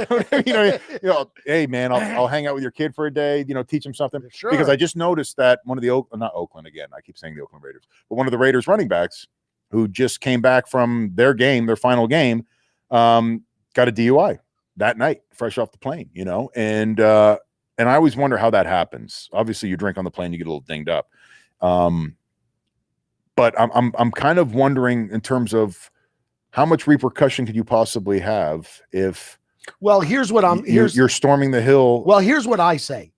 hey man, I'll hang out with your kid for a day, teach him something. Sure. Because I just noticed that one of the not Oakland again, I keep saying the Oakland Raiders, but one of the Raiders running backs who just came back from their final game, got a DUI that night, fresh off the plane, and I always wonder how that happens. Obviously, you drink on the plane, you get a little dinged up. But I'm kind of wondering in terms of how much repercussion could you possibly have if Well, here's what you're storming the hill. Well, here's what I say.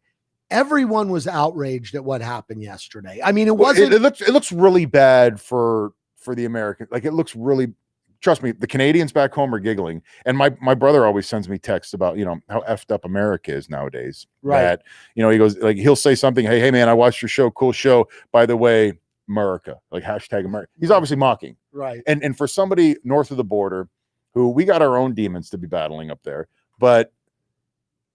Everyone was outraged at what happened yesterday. I mean, it wasn't. It looks really bad for the American. Like, it looks really. Trust me, the Canadians back home are giggling, and my brother always sends me texts about how effed up America is nowadays. Right. That he goes, like, he'll say something. Hey man, I watched your show. Cool show. By the way, America, like hashtag America. He's obviously mocking. Right. And for somebody north of the border, who we got our own demons to be battling up there, but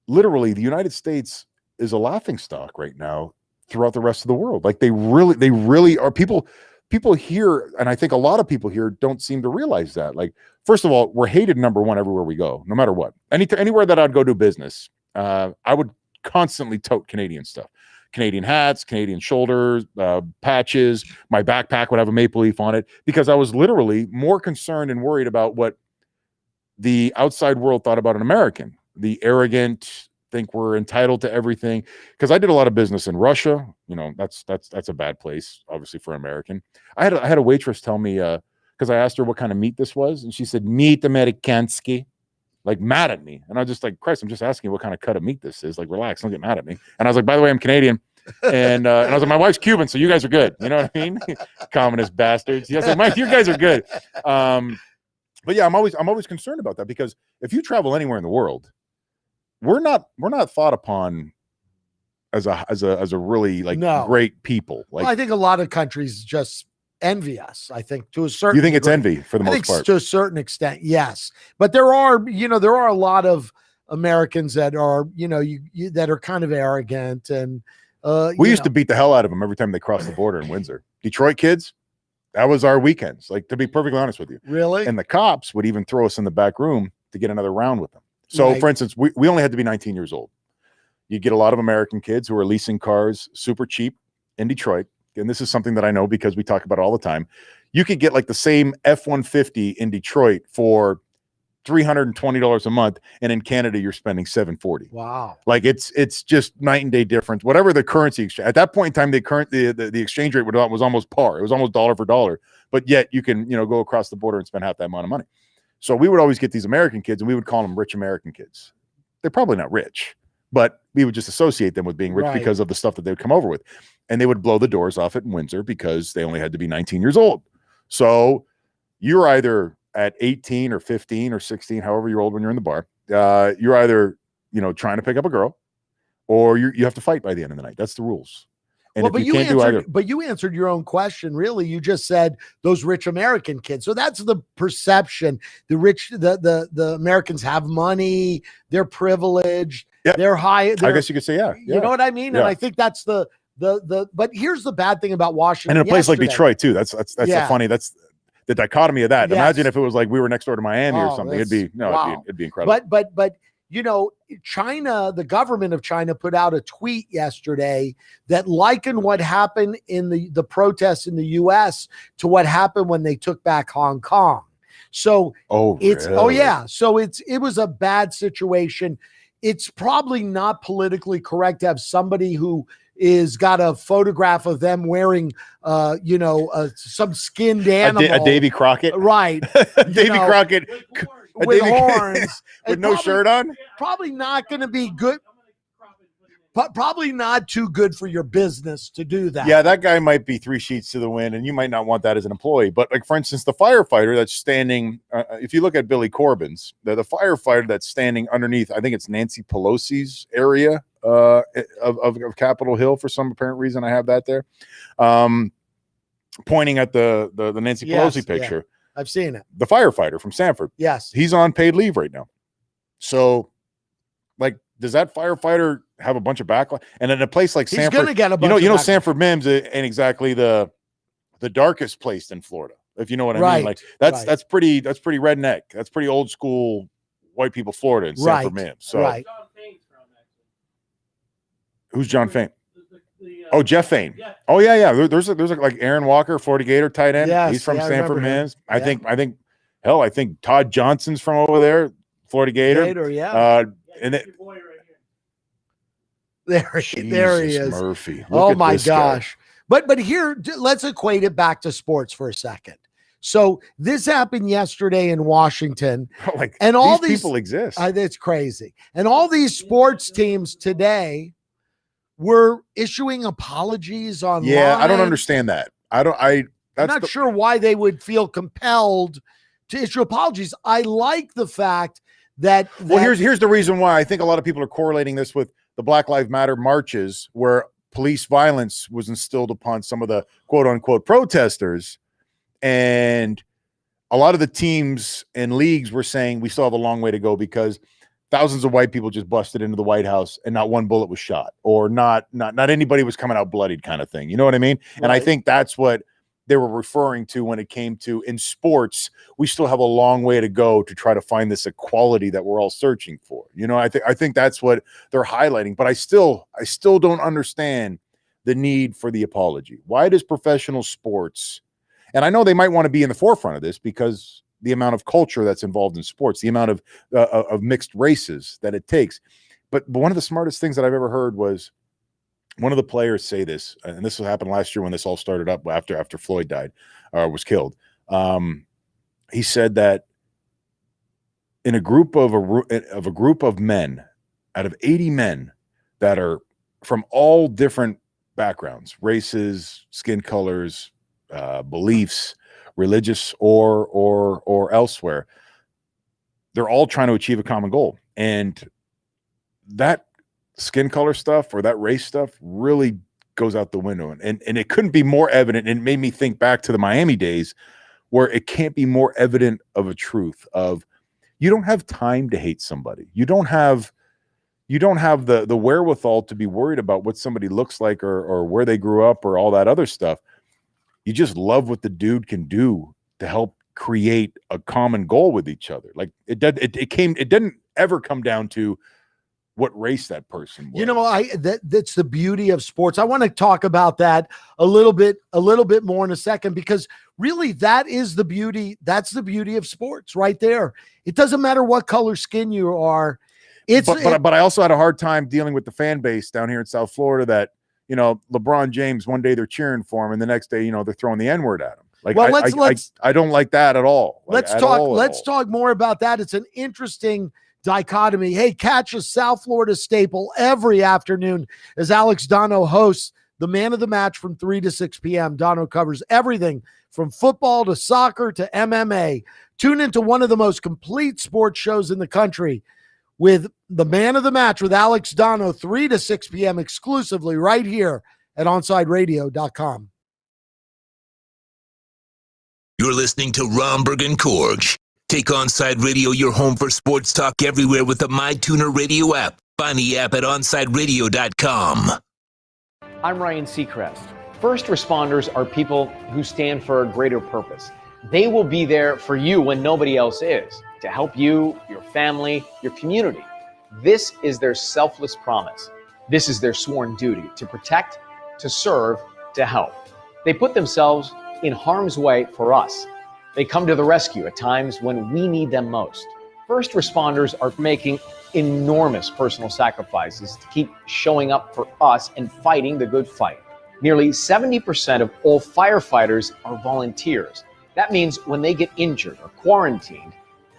literally the United States is a laughingstock right now throughout the rest of the world. Like, they really are. People here, and I think a lot of people here don't seem to realize that. Like, first of all, we're hated number one everywhere we go, no matter what. Anywhere that I'd go do business, I would constantly tote Canadian stuff. Canadian hats, Canadian shoulders, patches. My backpack would have a maple leaf on it, because I was literally more concerned and worried about what the outside world thought about an American. The arrogant, think we're entitled to everything. Because I did a lot of business in Russia. That's a bad place, obviously, for an American. I had a waitress tell me, because I asked her what kind of meat this was, and she said, meat Amerikansky, like, mad at me. And I was just like, Christ, I'm just asking what kind of cut of meat this is. Like, relax, don't get mad at me. And I was like, by the way, I'm Canadian. And I was like, my wife's Cuban, so you guys are good. You know what I mean? Communist bastards. Yes, like, Mike, you guys are good. But yeah, I'm always concerned about that, because if you travel anywhere in the world, we're not thought upon as a really great people. Like, well, I think a lot of countries just envy us. I think to a certain. You think it's degree. envy for the most part? To a certain extent, yes. But there are a lot of Americans that are that are kind of arrogant, and we used to beat the hell out of them every time they crossed the border in Windsor. Detroit kids, that was our weekends. Like, to be perfectly honest with you, really. And the cops would even throw us in the back room to get another round with them. So, Right. for instance, we only had to be 19 years old. You get a lot of American kids who are leasing cars super cheap in Detroit. And this is something that I know because we talk about it all the time. You could get like the same F-150 in Detroit for $320 a month, and in Canada you're spending $740. Wow. Like, it's just night and day difference. Whatever the currency exchange at that point in time, the exchange rate was almost par. It was almost dollar for dollar. But yet you can go across the border and spend half that amount of money. So we would always get these American kids, and we would call them rich American kids. They're probably not rich, but we would just associate them with being rich because of the stuff that they would come over with. And they would blow the doors off it in Windsor because they only had to be 19 years old. So you're either at 18 or 15 or 16, however you're old when you're in the bar, you're either, trying to pick up a girl, or you have to fight by the end of the night. That's the rules. And But you answered your own question. Really, you just said those rich American kids. So that's the perception. The rich, the Americans have money. They're privileged. Yeah. They're high. I guess you could say, yeah. You know what I mean? Yeah. And I think that's the. But here's the bad thing about Washington. And in a place like yesterday. Detroit too. That's the funny. That's the dichotomy of that. Yes. Imagine if it was like we were next door to Miami or something. Wow. It'd be incredible. But China, the government of China put out a tweet yesterday that likened what happened in the protests in the US to what happened when they took back Hong Kong. So So it was a bad situation. It's probably not politically correct to have somebody who is got a photograph of them wearing some skinned animal, a Davy Crockett, right? Davy Crockett with horns with no shirt on. Probably not going to be good. Probably not too good for your business to do that. Yeah, that guy might be 3 sheets to the wind, and you might not want that as an employee. But like, for instance, the firefighter that's standing, if you look at Billy Corbin's, the firefighter that's standing underneath, I think it's Nancy Pelosi's area of Capitol Hill for some apparent reason. I have that there, pointing at the Nancy Pelosi picture. Yeah. I've seen it. The firefighter from Sanford. Yes. He's on paid leave right now. So, like, does that firefighter have a bunch of backlash? And in a place like Sanford, he's going to get a bunch you know, of backlash. Sanford Mims ain't exactly the darkest place in Florida, if you know what I mean. Like, that's pretty redneck. That's pretty old school white people Florida in Sanford Mims. So, who's John Fain? Jeff Fain. Oh yeah. There's like Aaron Walker, 40 Gator tight end. Yes, he's from Sanford Mims. I think Todd Johnson's from over there, Florida Gator. And there he is, Murphy. Oh my gosh! But here, let's equate it back to sports for a second. So this happened yesterday in Washington. Like, and all these people exist. It's crazy. And all these sports teams today were issuing apologies online. Yeah, I don't understand that. I'm not sure why they would feel compelled to issue apologies. I like the fact that well, here's the reason why I think a lot of people are correlating this with the Black Lives Matter marches, where police violence was instilled upon some of the quote unquote protesters. And a lot of the teams and leagues were saying we still have a long way to go because thousands of white people just busted into the White House and not one bullet was shot, or not anybody was coming out bloodied, kind of thing. You know what I mean? Right. And I think that's what they were referring to when it came to, in sports, we still have a long way to go to try to find this equality that we're all searching for. You know, I think that's what they're highlighting, but I still don't understand the need for the apology. Why does professional sports, and I know they might want to be in the forefront of this because the amount of culture that's involved in sports, the amount of mixed races that it takes. But one of the smartest things that I've ever heard was one of the players say this, and this happened last year when this all started up after Floyd died or was killed. He said that in a group of men, out of 80 men that are from all different backgrounds, races, skin colors, beliefs, religious or elsewhere, they're all trying to achieve a common goal. And that skin color stuff or that race stuff really goes out the window. And it couldn't be more evident. And it made me think back to the Miami days where it can't be more evident of a truth of you don't have time to hate somebody. You don't have the wherewithal to be worried about what somebody looks like or where they grew up or all that other stuff. You just love what the dude can do to help create a common goal with each other. Like it didn't ever come down to what race that person was. You know, that's the beauty of sports. I want to talk about that a little bit more in a second, because really that is the beauty. That's the beauty of sports right there. It doesn't matter what color skin you are. But I also had a hard time dealing with the fan base down here in South Florida that, you know, LeBron James, one day they're cheering for him and the next day, you know, they're throwing the N-word at him. Like, well, I don't like that at all. Let's talk more about that. It's an interesting dichotomy. Hey, catch a South Florida staple every afternoon as Alex Dono hosts the Man of the Match from 3 to 6 p.m. Dono covers everything from football to soccer to MMA. Tune into one of the most complete sports shows in the country with the Man of the Match with Alex Dono, 3 to 6 p.m. exclusively right here at OnSideRadio.com. You're listening to Romberg and Korge. Take Onside Radio your home for sports talk everywhere with the MyTuner Radio app. Find the app at OnSideRadio.com. I'm Ryan Seacrest. First responders are people who stand for a greater purpose. They will be there for you when nobody else is, to help you, your family, your community. This is their selfless promise. This is their sworn duty to protect, to serve, to help. They put themselves in harm's way for us. They come to the rescue at times when we need them most. First responders are making enormous personal sacrifices to keep showing up for us and fighting the good fight. Nearly 70% of all firefighters are volunteers. That means when they get injured or quarantined,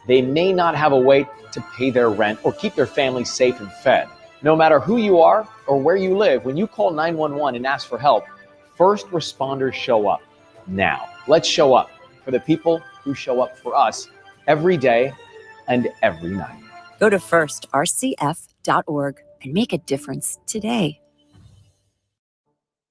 they may not have a way to pay their rent or keep their family safe and fed. No matter who you are or where you live, when you call 911 and ask for help, first responders show up. Now, let's show up for the people who show up for us every day and every night. Go to firstrcf.org and make a difference today.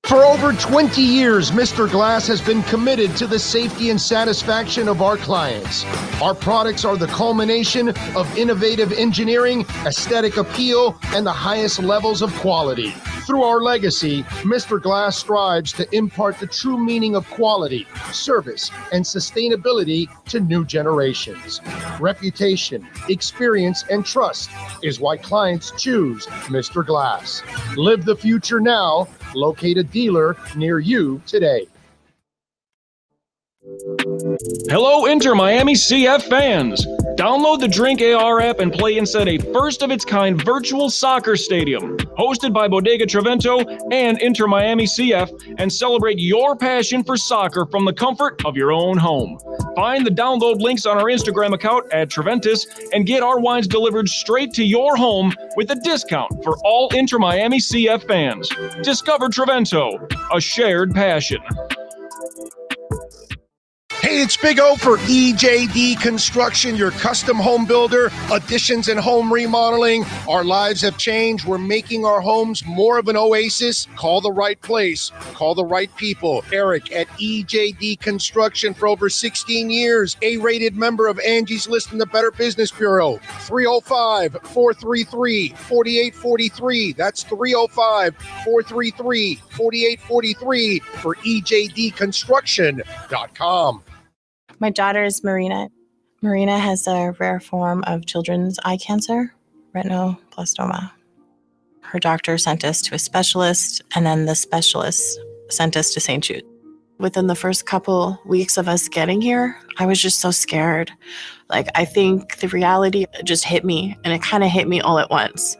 For over 20 years, Mr. Glass has been committed to the safety and satisfaction of our clients. Our products are the culmination of innovative engineering, aesthetic appeal, and the highest levels of quality. Through our legacy, Mr. Glass strives to impart the true meaning of quality, service, and sustainability to new generations. Reputation, experience, and trust is why clients choose Mr. Glass. Live the future now. Locate a dealer near you today. Hello, Inter Miami CF fans. Download the Drink AR app and play inside a first-of-its-kind virtual soccer stadium, hosted by Bodega Trevento and Inter Miami CF, and celebrate your passion for soccer from the comfort of your own home. Find the download links on our Instagram account at Treventus and get our wines delivered straight to your home with a discount for all Inter Miami CF fans. Discover Trevento, a shared passion. Hey, it's Big O for EJD Construction, your custom home builder, additions and home remodeling. Our lives have changed. We're making our homes more of an oasis. Call the right place. Call the right people. Eric at EJD Construction for over 16 years. A-rated member of Angie's List in the Better Business Bureau. 305-433-4843. That's 305-433-4843 for EJDconstruction.com. My daughter is Marina. Marina has a rare form of children's eye cancer, retinoblastoma. Her doctor sent us to a specialist, and then the specialist sent us to St. Jude. Within the first couple weeks of us getting here, I was just so scared. I think the reality just hit me, and it kind of hit me all at once.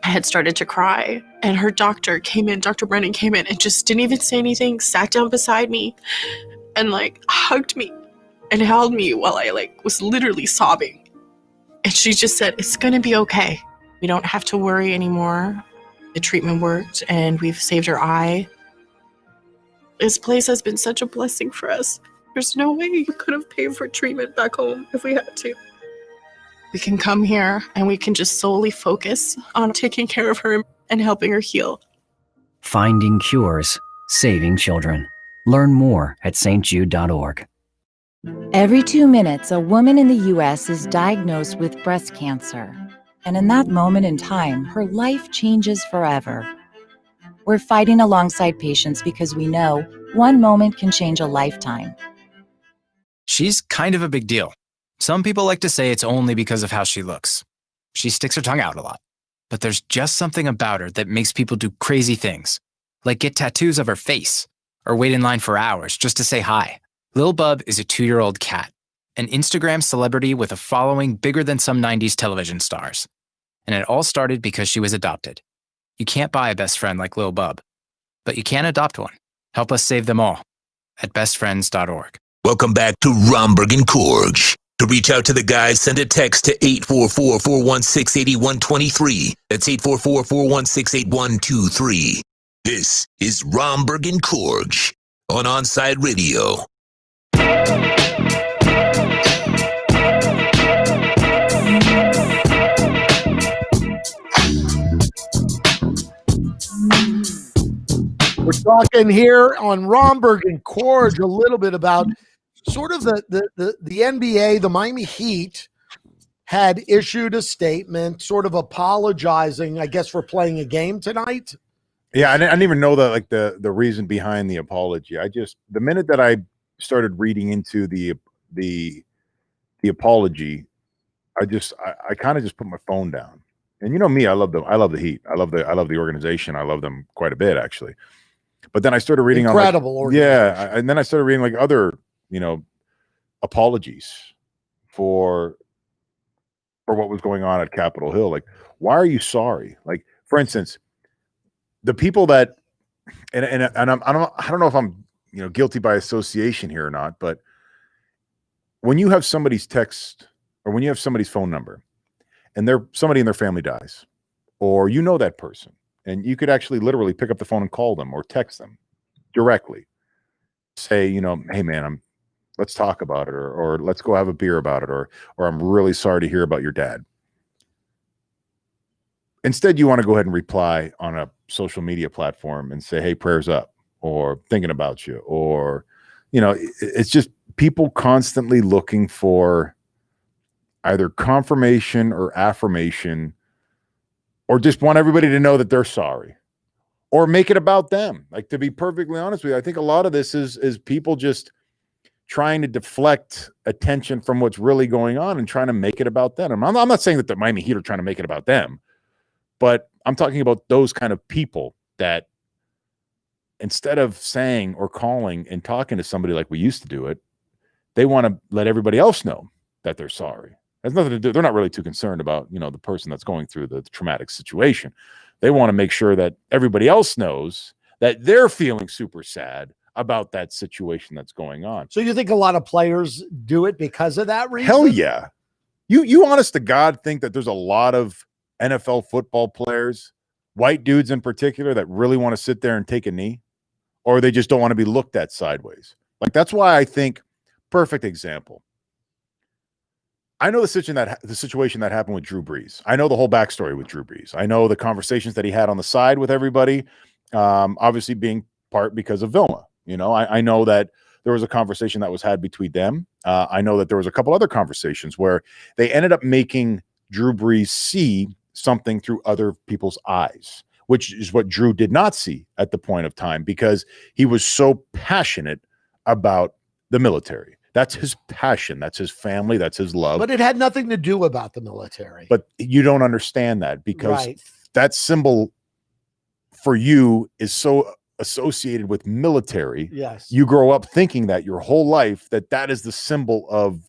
I had started to cry, and her doctor came in, Dr. Brennan came in, and just didn't even say anything, sat down beside me, and hugged me and held me while I was literally sobbing. And she just said, "It's gonna be okay. We don't have to worry anymore. The treatment worked and we've saved her eye." This place has been such a blessing for us. There's no way we could have paid for treatment back home if we had to. We can come here and we can just solely focus on taking care of her and helping her heal. Finding cures, saving children. Learn more at stjude.org. Every 2 minutes, a woman in the U.S. is diagnosed with breast cancer. And in that moment in time, her life changes forever. We're fighting alongside patients because we know one moment can change a lifetime. She's kind of a big deal. Some people like to say it's only because of how she looks. She sticks her tongue out a lot. But there's just something about her that makes people do crazy things, like get tattoos of her face or wait in line for hours just to say hi. Lil Bub is a 2-year-old cat, an Instagram celebrity with a following bigger than some 90s television stars. And it all started because she was adopted. You can't buy a best friend like Lil Bub, but you can adopt one. Help us save them all at bestfriends.org. Welcome back to Romberg and Korge. To reach out to the guys, send a text to 844-416-8123. That's 844-416-8123. This is Romberg and Korge on Onside Radio. We're talking here on Romberg and Korge a little bit about sort of the NBA, the Miami Heat had issued a statement sort of apologizing, I guess, for playing a game tonight. Yeah, I didn't even know that, the reason behind the apology. The minute that I started reading into the apology, I kind of just put my phone down. And you know me, I love the Heat. I love the organization. I love them quite a bit, actually. But then I started reading incredible on and then I started reading other apologies for what was going on at Capitol Hill. Why are you sorry? For instance, the people that and I don't know if I'm guilty by association here or not, but when you have somebody's text or when you have somebody's phone number and somebody in their family dies, or that person, and you could actually literally pick up the phone and call them or text them directly, say, hey man, let's talk about it, or let's go have a beer about it, or I'm really sorry to hear about your dad. Instead, you want to go ahead and reply on a social media platform and say, hey, prayers up, or thinking about you, or, it's just people constantly looking for either confirmation or affirmation, or just want everybody to know that they're sorry, or make it about them. To be perfectly honest with you, I think a lot of this is people just trying to deflect attention from what's really going on and trying to make it about them. I'm not saying that the Miami Heat are trying to make it about them, but I'm talking about those kind of people that instead of saying or calling and talking to somebody like we used to do it, they want to let everybody else know that they're sorry. Has nothing to do. They're not really too concerned about, you know, the person that's going through the traumatic situation. They want to make sure that everybody else knows that they're feeling super sad about that situation that's going on. So you think a lot of players do it because of that reason? Hell yeah. You honest to God think that there's a lot of NFL football players, white dudes in particular, that really want to sit there and take a knee, or they just don't want to be looked at sideways? Like, that's why I think, perfect example. I know the situation that happened with Drew Brees. I know the whole backstory with Drew Brees. I know the conversations that he had on the side with everybody, obviously being part because of Vilma. You know, I know that there was a conversation that was had between them. I know that there was a couple other conversations where they ended up making Drew Brees see something through other people's eyes, which is what Drew did not see at the point of time, because he was so passionate about the military. That's his passion. That's his family. That's his love. But it had nothing to do about the military. But you don't understand that, because Right. that symbol for you is so associated with military. Yes. You grow up thinking that your whole life, that is the symbol of,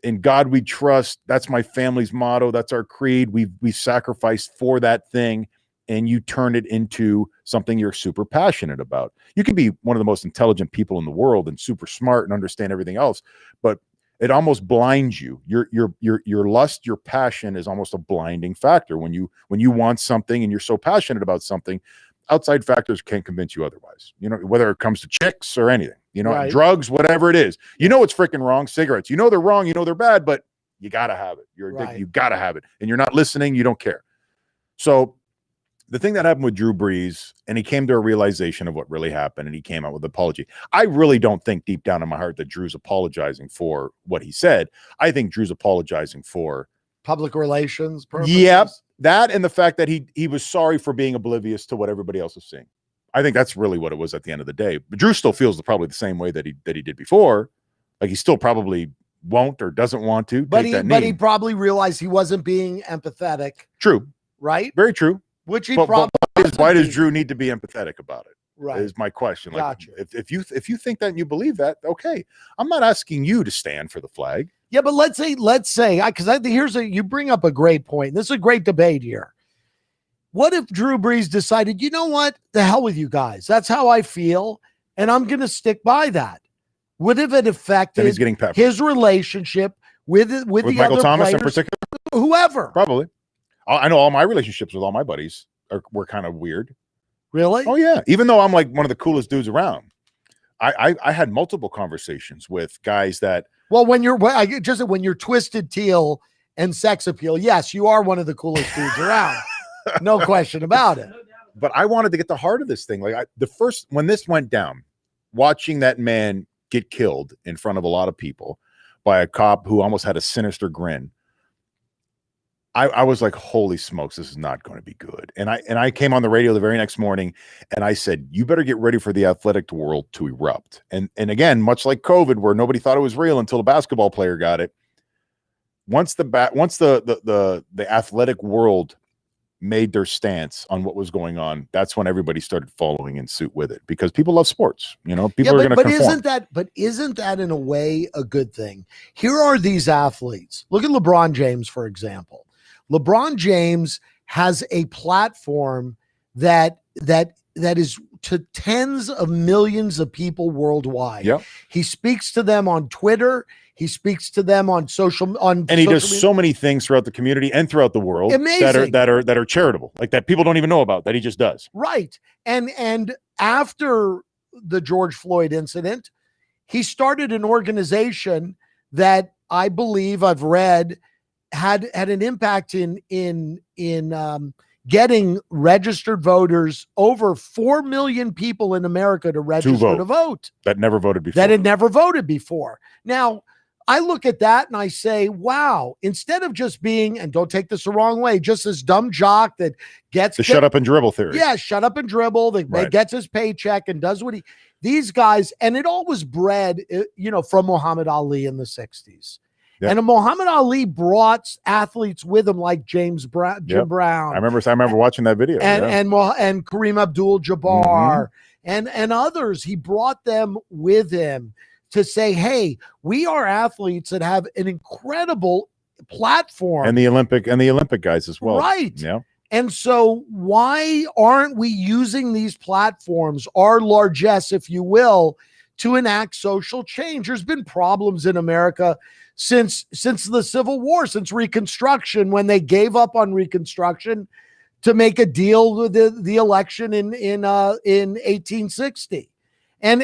in God we trust. That's my family's motto. That's our creed. We sacrificed for that thing. And you turn it into something you're super passionate about. You can be one of the most intelligent people in the world and super smart and understand everything else, but it almost blinds you. Your lust, your passion is almost a blinding factor. When you want something and you're so passionate about something, outside factors can't convince you otherwise. You know, whether it comes to chicks or anything, you know, Right. drugs, whatever it is. You know it's freaking wrong. Cigarettes, you know they're wrong, you know they're bad, but you gotta have it. You're addicted, Right. you gotta have it. And you're not listening, you don't care. So the thing that happened with Drew Brees, and he came to a realization of what really happened, and he came out with an apology. I really don't think deep down in my heart that Drew's apologizing for what he said. I think Drew's apologizing for Public relations purposes. Yep, that, and the fact that he was sorry for being oblivious to what everybody else was seeing. I think that's really what it was at the end of the day. But Drew still feels probably the same way that he did before. Like, he still probably won't or doesn't want to But take that but knee. he probably realized he wasn't being empathetic, True. right? Very true. Which he But probably why does Drew need to be empathetic about it? Right. Is my question. Like, Gotcha. if you think that and you believe that, okay. I'm not asking you to stand for the flag. Yeah, but let's say, because you bring up a great point. This is a great debate here. What if Drew Brees decided, you know what, the hell with you guys? That's how I feel, and I'm going to stick by that. Would have it affected Then he's getting peppered. his relationship with the Michael other Thomas in players, particular? whoever? Probably. I know all my relationships with all my buddies were kind of weird. Really? Oh yeah. Even though I'm like one of the coolest dudes around, I had multiple conversations with guys that. Well, when you're Twisted Teal and sex appeal, yes, you are one of the coolest dudes around. No question about it. But I wanted to get the heart of this thing. Like, when this went down, watching that man get killed in front of a lot of people by a cop who almost had a sinister grin, I was like, holy smokes, this is not going to be good. And I came on the radio the very next morning and I said, you better get ready for the athletic world to erupt. And again, much like COVID, where nobody thought it was real until a basketball player got it. Once the athletic world made their stance on what was going on, that's when everybody started following in suit with it, because people love sports. You know, people are going to conform. Isn't that in a way a good thing? Here are these athletes. Look at LeBron James, for example. LeBron James has a platform that is to tens of millions of people worldwide. Yep. He speaks to them on Twitter. He speaks to them on and he does so many things throughout the community and throughout the world Amazing. that are charitable, like that people don't even know about, that he just does. Right. And after the George Floyd incident, he started an organization that I believe I've read had an impact in getting registered voters, over 4 million people in America to register to vote. That never voted before. That had never voted before. Now, I look at that and I say, wow, instead of just being, and don't take this the wrong way, just this dumb jock that gets the shut up and dribble theory. Yeah, shut up and dribble. That gets his paycheck and does what these guys, and it all was bred, from Muhammad Ali in the 60s. Yep. And Muhammad Ali brought athletes with him like Jim Brown. I remember watching that video. And Kareem Abdul-Jabbar and others. He brought them with him to say, hey, we are athletes that have an incredible platform. And the Olympic guys as well. Right. Yeah. And so why aren't we using these platforms, our largesse, if you will, to enact social change? There's been problems in America since the Civil War, since Reconstruction, when they gave up on Reconstruction to make a deal with the election in 1860. And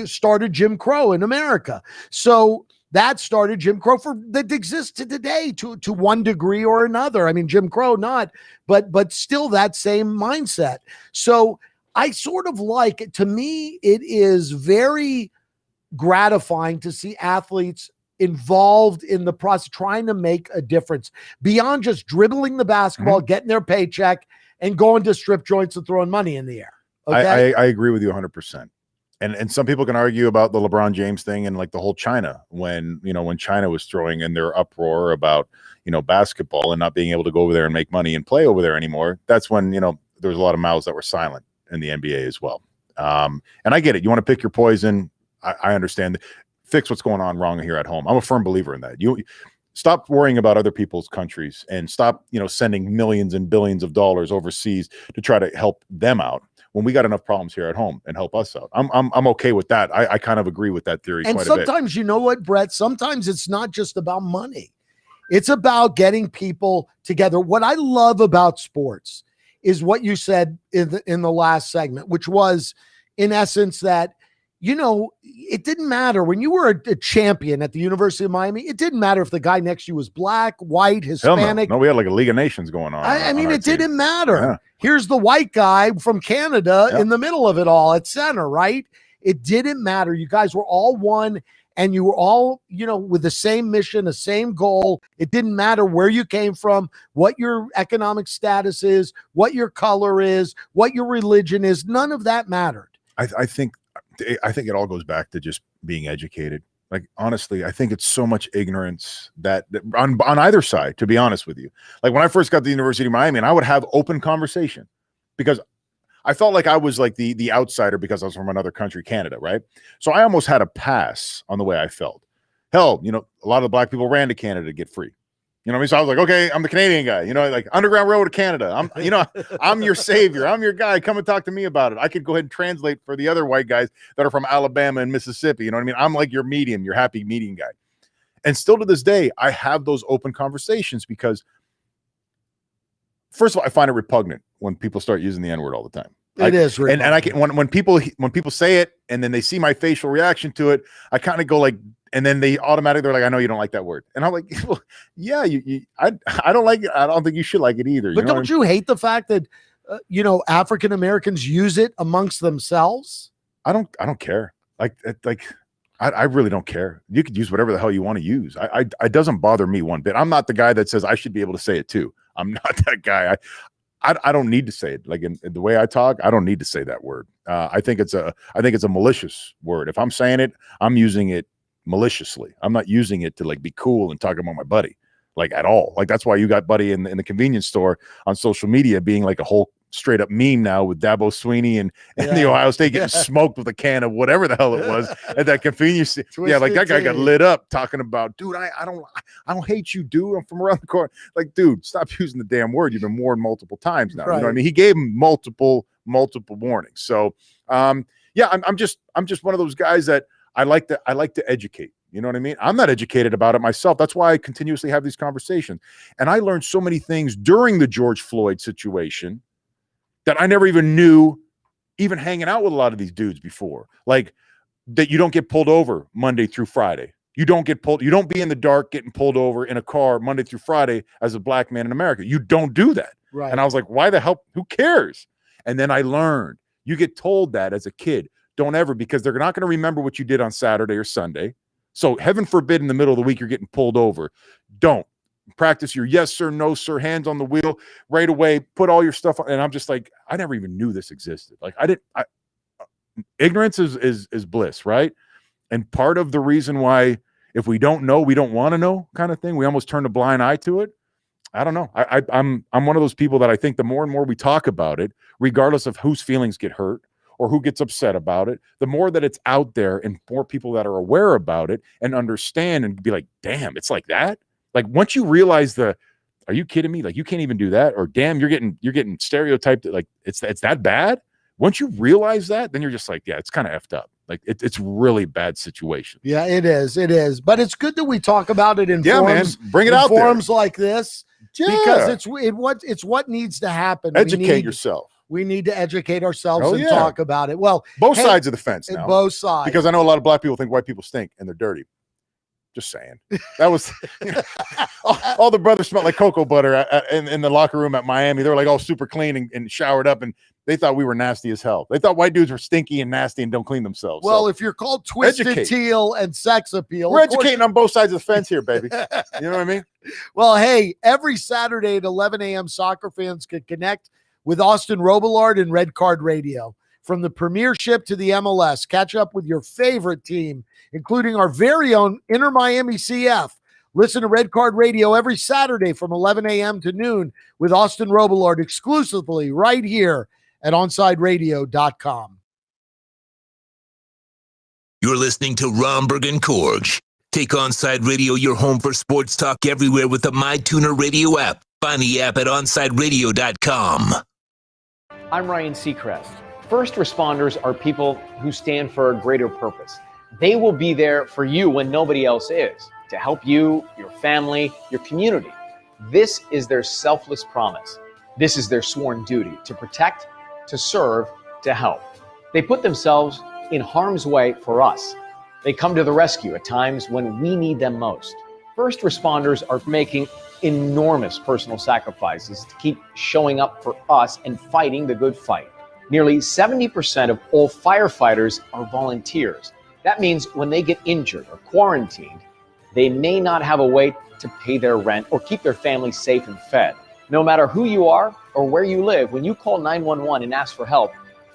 started Jim Crow in America. So that started Jim Crow that exists to today to one degree or another. I mean, Jim Crow not, but still that same mindset. So I sort of like, to me, it is very gratifying to see athletes involved in the process, trying to make a difference beyond just dribbling the basketball, getting their paycheck, and going to strip joints and throwing money in the air. Okay? I agree with you 100%. And some people can argue about the LeBron James thing and like the whole China, when China was throwing in their uproar about, basketball and not being able to go over there and make money and play over there anymore. That's when, there was a lot of mouths that were silent in the NBA as well. And I get it. You want to pick your poison. I understand. Fix what's going on wrong here at home. I'm a firm believer in that. You stop worrying about other people's countries and stop, sending millions and billions of dollars overseas to try to help them out, when we got enough problems here at home, and help us out. I'm okay with that. I kind of agree with that theory. And quite a bit. sometimes, you know what, Brett? Sometimes it's not just about money. It's about getting people together. What I love about sports is what you said in the last segment, which was, in essence, that, it didn't matter when you were a champion at the University of Miami. It didn't matter if the guy next to you was black, white, Hispanic. No, we had like a League of Nations going on. I mean, it team. didn't matter. Yeah. Here's the white guy from Canada in the middle of it all at center, right? It didn't matter. You guys were all one, and you were all, with the same mission, the same goal. It didn't matter where you came from, what your economic status is, what your color is, what your religion is. None of that mattered. I think it all goes back to just being educated. Like, honestly, I think it's so much ignorance that on either side, to be honest with you. Like, when I first got to the University of Miami, and I would have open conversation, because I felt like I was like the outsider because I was from another country, Canada, right? So I almost had a pass on the way I felt. Hell, a lot of the black people ran to Canada to get free. You know what I mean? So I was like, okay, I'm the Canadian guy, like Underground Railroad to Canada. I'm your savior. I'm your guy. Come and talk to me about it. I could go ahead and translate for the other white guys that are from Alabama and Mississippi. You know what I mean? I'm like your medium, your happy medium guy. And still to this day, I have those open conversations because, first of all, I find it repugnant when people start using the N-word all the time. It is repugnant. And I can, when people say it and then they see my facial reaction to it, I kind of go like, and then they automatically, they're like, I know you don't like that word. And I'm like, well, yeah, I don't like it. I don't think you should like it either. But don't you hate the fact that, African Americans use it amongst themselves? I don't care. I really don't care. You could use whatever the hell you want to use. It doesn't bother me one bit. I'm not the guy that says I should be able to say it too. I'm not that guy. I don't need to say it. Like in the way I talk, I don't need to say that word. I think it's a malicious word. If I'm saying it, I'm using it maliciously. I'm not using it to like be cool and talk about my buddy, like, at all. Like, that's why you got buddy in the convenience store on social media being like a whole straight up meme now with Dabo Sweeney and the Ohio State getting smoked with a can of whatever the hell it was at that convenience. Yeah, like that guy got lit up talking about, dude, I don't hate you, dude. I'm from around the corner. Like, dude, stop using the damn word. You've been warned multiple times now. Right. You know what I mean? He gave him multiple warnings. So yeah, I'm just one of those guys that I like to educate. You know what I mean? I'm not educated about it myself. That's why I continuously have these conversations. And I learned so many things during the George Floyd situation that I never even knew, even hanging out with a lot of these dudes before. Like, that you don't get pulled over Monday through Friday. You don't be in the dark getting pulled over in a car Monday through Friday as a black man in America. You don't do that. Right. And I was like, why the hell? Who cares? And then I learned, you get told that as a kid. Don't ever, because they're not going to remember what you did on Saturday or Sunday. So heaven forbid in the middle of the week you're getting pulled over. Don't practice your yes sir, no sir, hands on the wheel right away. Put all your stuff on. And I'm just like, I never even knew this existed. Like, ignorance is bliss, right? And part of the reason why, if we don't know, we don't want to know kind of thing, we almost turn a blind eye to it. I don't know. I'm one of those people that I think the more and more we talk about it, regardless of whose feelings get hurt or who gets upset about it, the more that it's out there and more people that are aware about it and understand and be like, damn, it's like that. Like once you realize are you kidding me? Like you can't even do that, or damn, you're getting stereotyped that like it's that bad. Once you realize that, then you're just like, yeah, it's kind of effed up. Like it's really bad situation. Yeah, it is. It is. But it's good that we talk about it in forums. Man, bring it out there. Forums like this. Yeah. Because it's what needs to happen. Educate yourself. We need to educate ourselves and yeah. talk about it. Well, both sides of the fence now. Both sides. Because I know a lot of black people think white people stink and they're dirty. Just saying. That was all the brothers smelled like cocoa butter in the locker room at Miami. They were like all super clean and showered up, and they thought we were nasty as hell. They thought white dudes were stinky and nasty and don't clean themselves. Well, so, if you're called twisted teal and sex appeal, we're educating on both sides of the fence here, baby. You know what I mean? Well, hey, every Saturday at 11 a.m., soccer fans can connect with Austin Robillard and Red Card Radio. From the Premiership to the MLS, catch up with your favorite team, including our very own Inter Miami CF. Listen to Red Card Radio every Saturday from 11 a.m. to noon with Austin Robillard exclusively right here at OnsideRadio.com. You're listening to Romberg and Korge. Take Onside Radio your home for sports talk everywhere with the MyTuner Radio app. Find the app at OnsideRadio.com. I'm Ryan Seacrest. First responders are people who stand for a greater purpose. They will be there for you when nobody else is, to help you, your family, your community. This is their selfless promise. This is their sworn duty to protect, to serve, to help. They put themselves in harm's way for us. They come to the rescue at times when we need them most. First responders are making enormous personal sacrifices to keep showing up for us and fighting the good fight. Nearly 70% of all firefighters are volunteers. That means when they get injured or quarantined, they may not have a way to pay their rent or keep their family safe and fed. No matter who you are or where you live, when you call 911 and ask for help,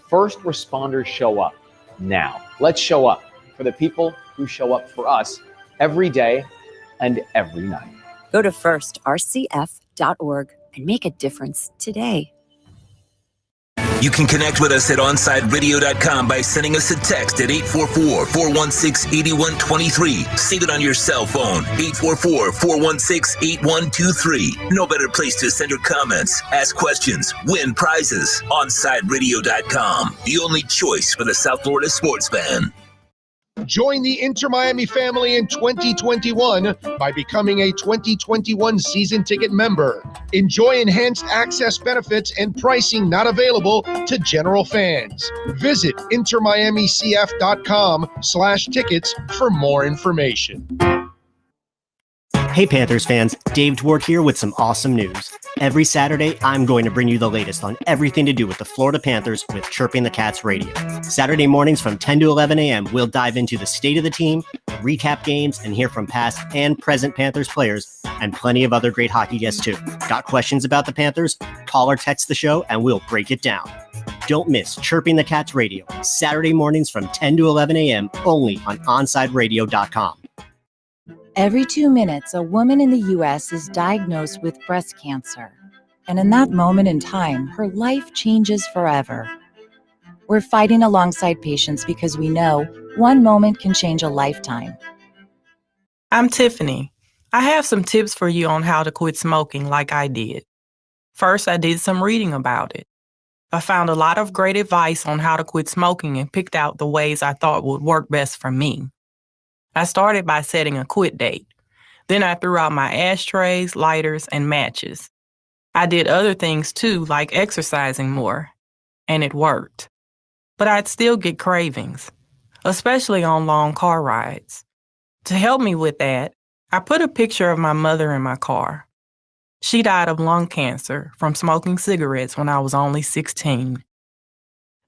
first responders show up. Now, let's show up for the people who show up for us every day and every night. Go to firstrcf.org and make a difference today. You can connect with us at OnsideRadio.com by sending us a text at 844-416-8123. Save it on your cell phone, 844-416-8123. No better place to send your comments, ask questions, win prizes. OnsideRadio.com, the only choice for the South Florida sports fan. Join the Inter Miami family in 2021 by becoming a 2021 season ticket member. Enjoy enhanced access benefits and pricing not available to general fans. Visit intermiamicf.com/tickets for more information. Hey Panthers fans, Dave Dwork here with some awesome news. Every Saturday, I'm going to bring you the latest on everything to do with the Florida Panthers with Chirping the Cats Radio. Saturday mornings from 10 to 11 a.m., we'll dive into the state of the team, recap games, and hear from past and present Panthers players, and plenty of other great hockey guests too. Got questions about the Panthers? Call or text the show and we'll break it down. Don't miss Chirping the Cats Radio, Saturday mornings from 10 to 11 a.m., only on OnsideRadio.com. Every 2 minutes, a woman in the U.S. is diagnosed with breast cancer. And in that moment in time, her life changes forever. We're fighting alongside patients because we know one moment can change a lifetime. I'm Tiffany. I have some tips for you on how to quit smoking like I did. First, I did some reading about it. I found a lot of great advice on how to quit smoking and picked out the ways I thought would work best for me. I started by setting a quit date. Then I threw out my ashtrays, lighters, and matches. I did other things too, like exercising more, and it worked. But I'd still get cravings, especially on long car rides. To help me with that, I put a picture of my mother in my car. She died of lung cancer from smoking cigarettes when I was only 16.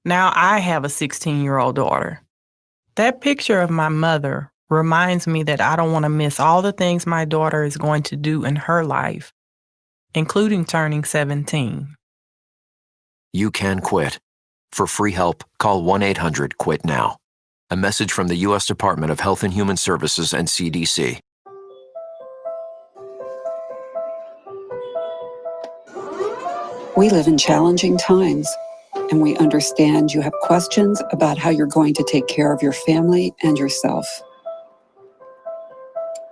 Now I have a 16-year-old daughter. That picture of my mother reminds me that I don't want to miss all the things my daughter is going to do in her life, including turning 17. You can quit. For free help, call 1-800-QUIT-NOW. A message from the U.S. Department of Health and Human Services and CDC. We live in challenging times, and we understand you have questions about how you're going to take care of your family and yourself.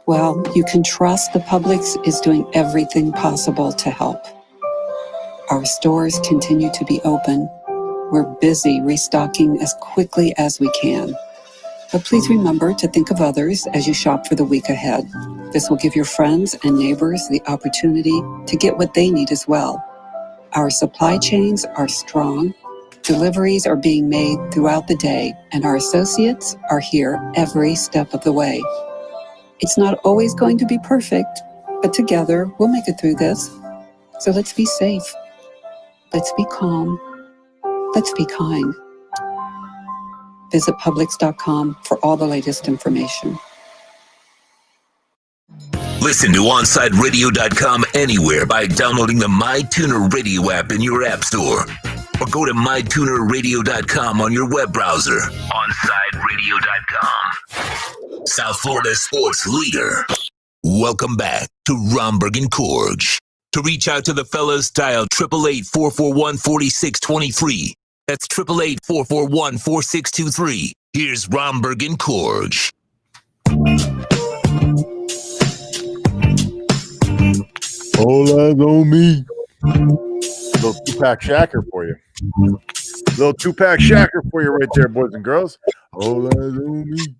Well, you can trust the Publix is doing everything possible to help. Our stores continue to be open. We're busy restocking as quickly as we can. But please remember to think of others as you shop for the week ahead. This will give your friends and neighbors the opportunity to get what they need as well. Our supply chains are strong, deliveries are being made throughout the day, and our associates are here every step of the way. It's not always going to be perfect, but together we'll make it through this. So let's be safe. Let's be calm. Let's be kind. Visit Publix.com for all the latest information. Listen to OnSideRadio.com anywhere by downloading the MyTuner Radio app in your app store. Or go to MyTunerRadio.com on your web browser. OnSideRadio.com. South Florida sports leader. Welcome back to Romberg and Korge. To reach out to the fellas, dial 888-441-4623. That's 888-441-4623. Here's Romberg and Korge. All eyes on me. Little 2-pack shacker for you. Little 2-pack shacker for you right there, boys and girls. All eyes on me.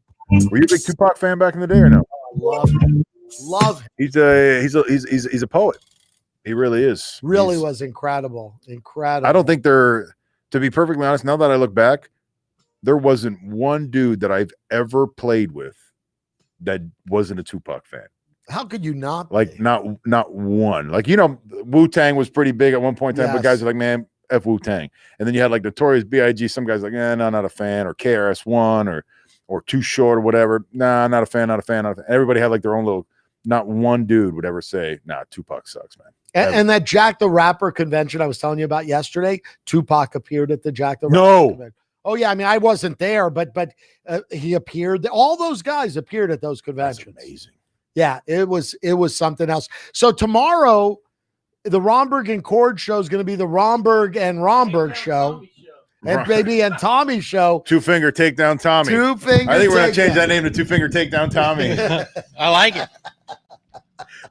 Were you a big Tupac fan back in the day or no? Love him. Love him. He's a poet. He really is. Really was incredible. Incredible. I don't think to be perfectly honest, now that I look back, there wasn't one dude that I've ever played with that wasn't a Tupac fan. How could you not? Like not one. Like, Wu-Tang was pretty big at one point in time, but guys are like, man, F Wu-Tang. And then you had like Notorious B.I.G. Some guys like, no, not a fan, or KRS-One or Too Short or whatever. Nah, not a fan. Everybody had like their own little. Not one dude would ever say, nah, Tupac sucks, man. And that Jack the Rapper convention I was telling you about yesterday, Tupac appeared at the Jack the Rapper convention. Oh yeah, I mean I wasn't there, but he appeared. All those guys appeared at those conventions. That's amazing. Yeah, it was something else. So tomorrow, the Romberg and Korge show is going to be the Romberg and Romberg show. And baby and Tommy show. 2-finger takedown Tommy. 2-finger. I think we're gonna change that name to 2-finger takedown Tommy. I like it.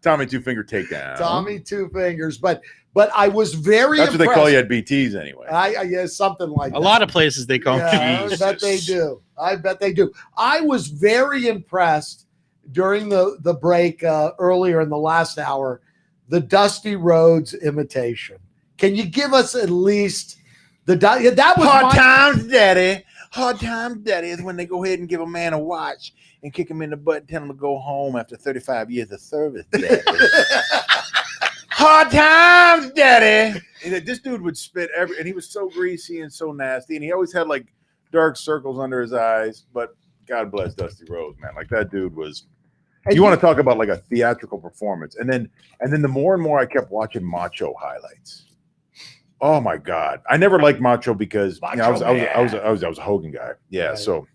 Tommy 2-finger takedown. Tommy 2 fingers. But I was very That's impressed. what they call you at BT's anyway. Yeah, something like that. A lot of places they call me. I bet they do. I was very impressed during the break earlier in the last hour, the Dusty Rhodes imitation. Can you give us at least that was Hard times, daddy. Hard times, daddy is when they go ahead and give a man a watch and kick him in the butt and tell him to go home after 35 years of service, daddy. Hard times, daddy. And this dude would spit and he was so greasy and so nasty, and he always had like dark circles under his eyes. But God bless Dusty Rhodes, man. Like that dude was. You want to talk about like a theatrical performance, and then the more and more I kept watching Macho highlights. Oh my God, I never liked Macho because I was a Hogan guy. Yeah, right. So.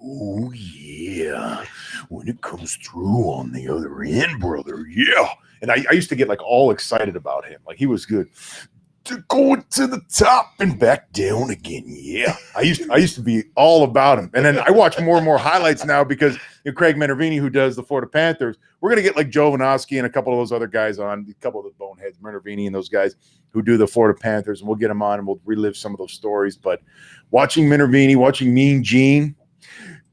Oh yeah, when it comes through on the other end, brother, yeah. And I used to get like all excited about him. Like he was good. To go to the top and back down again. Yeah. I used to be all about him. And then I watch more and more highlights now because Craig Minervini, who does the Florida Panthers, we're going to get like Jovanovski and a couple of those other guys on, a couple of the boneheads, Minervini and those guys who do the Florida Panthers, and we'll get them on and we'll relive some of those stories. But watching Minervini, watching Mean Gene,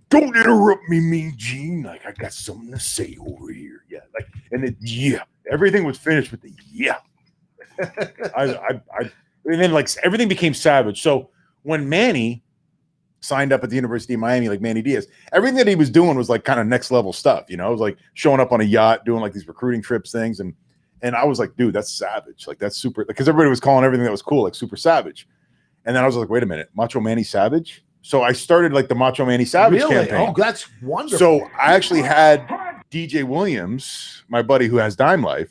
don't interrupt me, Mean Gene. Like I got something to say over here. Yeah. Like, and then, yeah, everything was finished with the yeah. And then like everything became savage. So when Manny signed up at the University of Miami, like Manny Diaz, everything that he was doing was like kind of next level stuff. It was like showing up on a yacht, doing like these recruiting trips things. And I was like, dude, that's savage. Like that's super, because everybody was calling everything that was cool, like super savage. And then I was like, wait a minute, Macho Manny Savage. So I started like the Macho Manny Savage campaign. Oh, that's wonderful. So I actually had DJ Williams, my buddy who has Dime Life,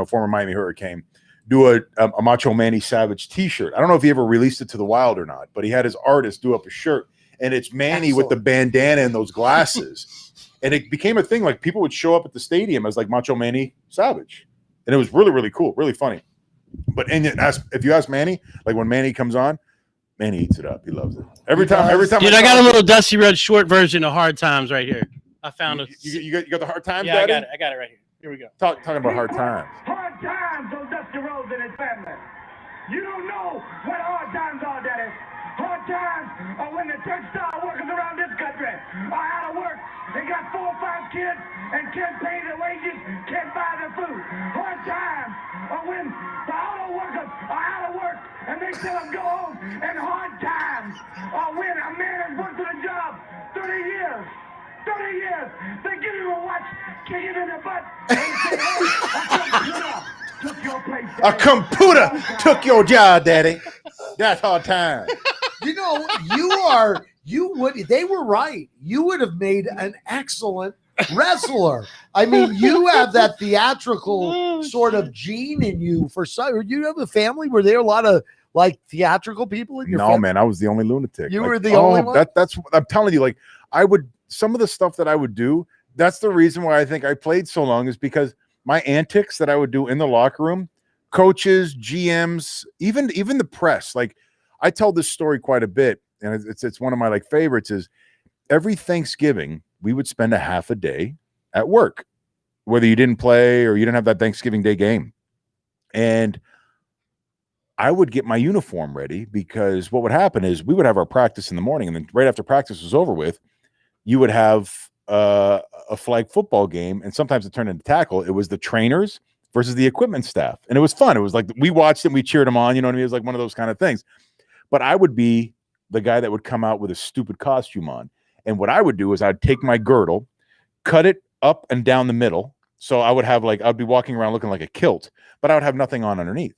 former Miami Hurricane, do a Macho Manny Savage t-shirt. I don't know if he ever released it to the wild or not, but he had his artist do up a shirt, and it's Manny with the bandana and those glasses. And it became a thing. Like people would show up at the stadium as like Macho Manny Savage. And it was really, really cool, really funny. But if you ask Manny, like when Manny comes on, Man, he eats it up. He loves it. Every time. Dude, I got a little Dusty Rhodes short version of Hard Times right here. I found it. You got the Hard Times, Yeah, Daddy? I got it right here. Here we go. Talking about Hard Times. Hard times on Dusty Rhodes and his family. You don't know what hard times are, Daddy. Hard times are when the textile workers around this country are out of work. They got 4 or 5 kids and can't pay their wages, can't buy their food. Hard times are when the auto workers are out of work and they tell them go home. And hard times are when a man has worked at a job 30 years. 30 years. They give him a watch, kick him in the butt, and say, hey, took your place, Daddy. A computer took your job, Daddy. That's Hard Time. You know, they were right. You would have made an excellent wrestler. I mean, you have that theatrical sort of gene in you. You have a family where there are a lot of like theatrical people in your family? Man, I was the only lunatic. You were the only one? That's what I'm telling you. Like, some of the stuff that I would do, that's the reason why I think I played so long, is because my antics that I would do in the locker room, coaches, GMs, even the press. Like, I tell this story quite a bit, and it's one of my like favorites. Is every Thanksgiving we would spend a half a day at work, whether you didn't play or you didn't have that Thanksgiving Day game, and I would get my uniform ready, because what would happen is we would have our practice in the morning, and then right after practice was over with, you would have a flag football game, and sometimes it turned into tackle. It was the trainers versus the equipment staff, and it was fun. It was like we watched them, we cheered them on. You know what I mean? It was like one of those kind of things. But I would be the guy that would come out with a stupid costume on, and what I would do is I'd take my girdle, cut it up and down the middle, so I would have I'd be walking around looking like a kilt, but I would have nothing on underneath.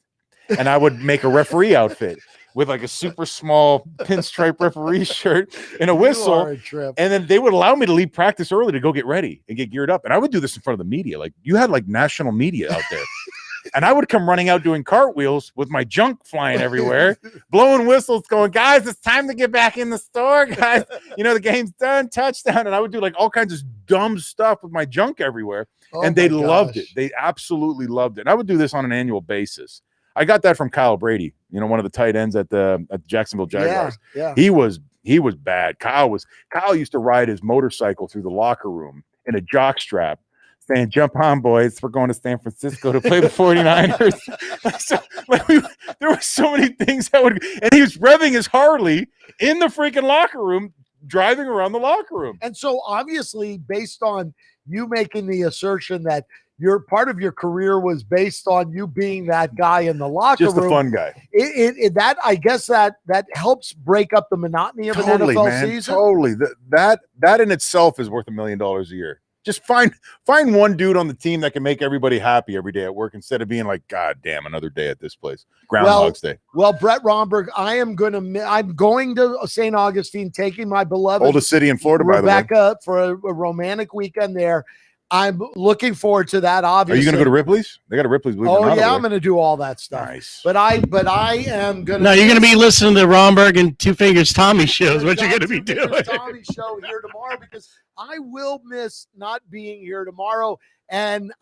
And I would make a referee outfit with like a super small pinstripe referee shirt and a whistle. And then they would allow me to leave practice early to go get ready and get geared up. And I would do this in front of the media. Like, you had like national media out there. And I would come running out doing cartwheels with my junk flying everywhere, blowing whistles, going, guys, it's time to get back in the store, guys. You know, the game's done, touchdown. And I would do like all kinds of dumb stuff with my junk everywhere. And they loved it. They absolutely loved it. And I would do this on an annual basis. I got that from Kyle Brady, you know, one of the tight ends at the Jacksonville Jaguars. Yeah. He was bad. Kyle used to ride his motorcycle through the locker room in a jock strap, saying, "Jump on, boys. We're going to San Francisco to play the 49ers." So, there were so many things and he was revving his Harley in the freaking locker room, driving around the locker room. And so obviously, based on you making the assertion that your part of your career was based on you being that guy in the locker room. Just a fun guy. I guess that helps break up the monotony of an NFL season. Totally. That in itself is worth $1 million a year. Just find one dude on the team that can make everybody happy every day at work, instead of being like, God damn, another day at this place. Groundhog's Day. Well, Brett Romberg, I'm going to St. Augustine, taking my beloved oldest city in Florida, by the way, Rebecca, for a romantic weekend there. I'm looking forward to that. Obviously, are you going to go to Ripley's? They got a Ripley's. Oh yeah, I'm going to do all that stuff. Nice. But I am going to. No, you're going to be listening to Romberg and Two Fingers Tommy shows. What you're going to be doing? Tommy show here tomorrow, because I will miss not being here tomorrow. And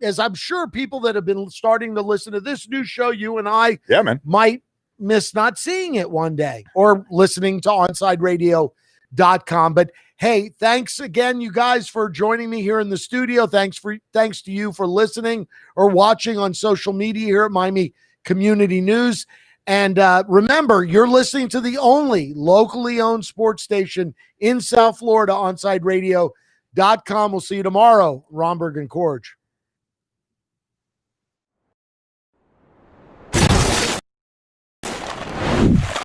as I'm sure people that have been starting to listen to this new show, you and I, might miss not seeing it one day, or listening to OnSideRadio.com. But hey, thanks again, you guys, for joining me here in the studio. Thanks to you for listening or watching on social media here at Miami Community News. And remember, you're listening to the only locally owned sports station in South Florida, OnSideRadio.com. We'll see you tomorrow. Romberg and Korge.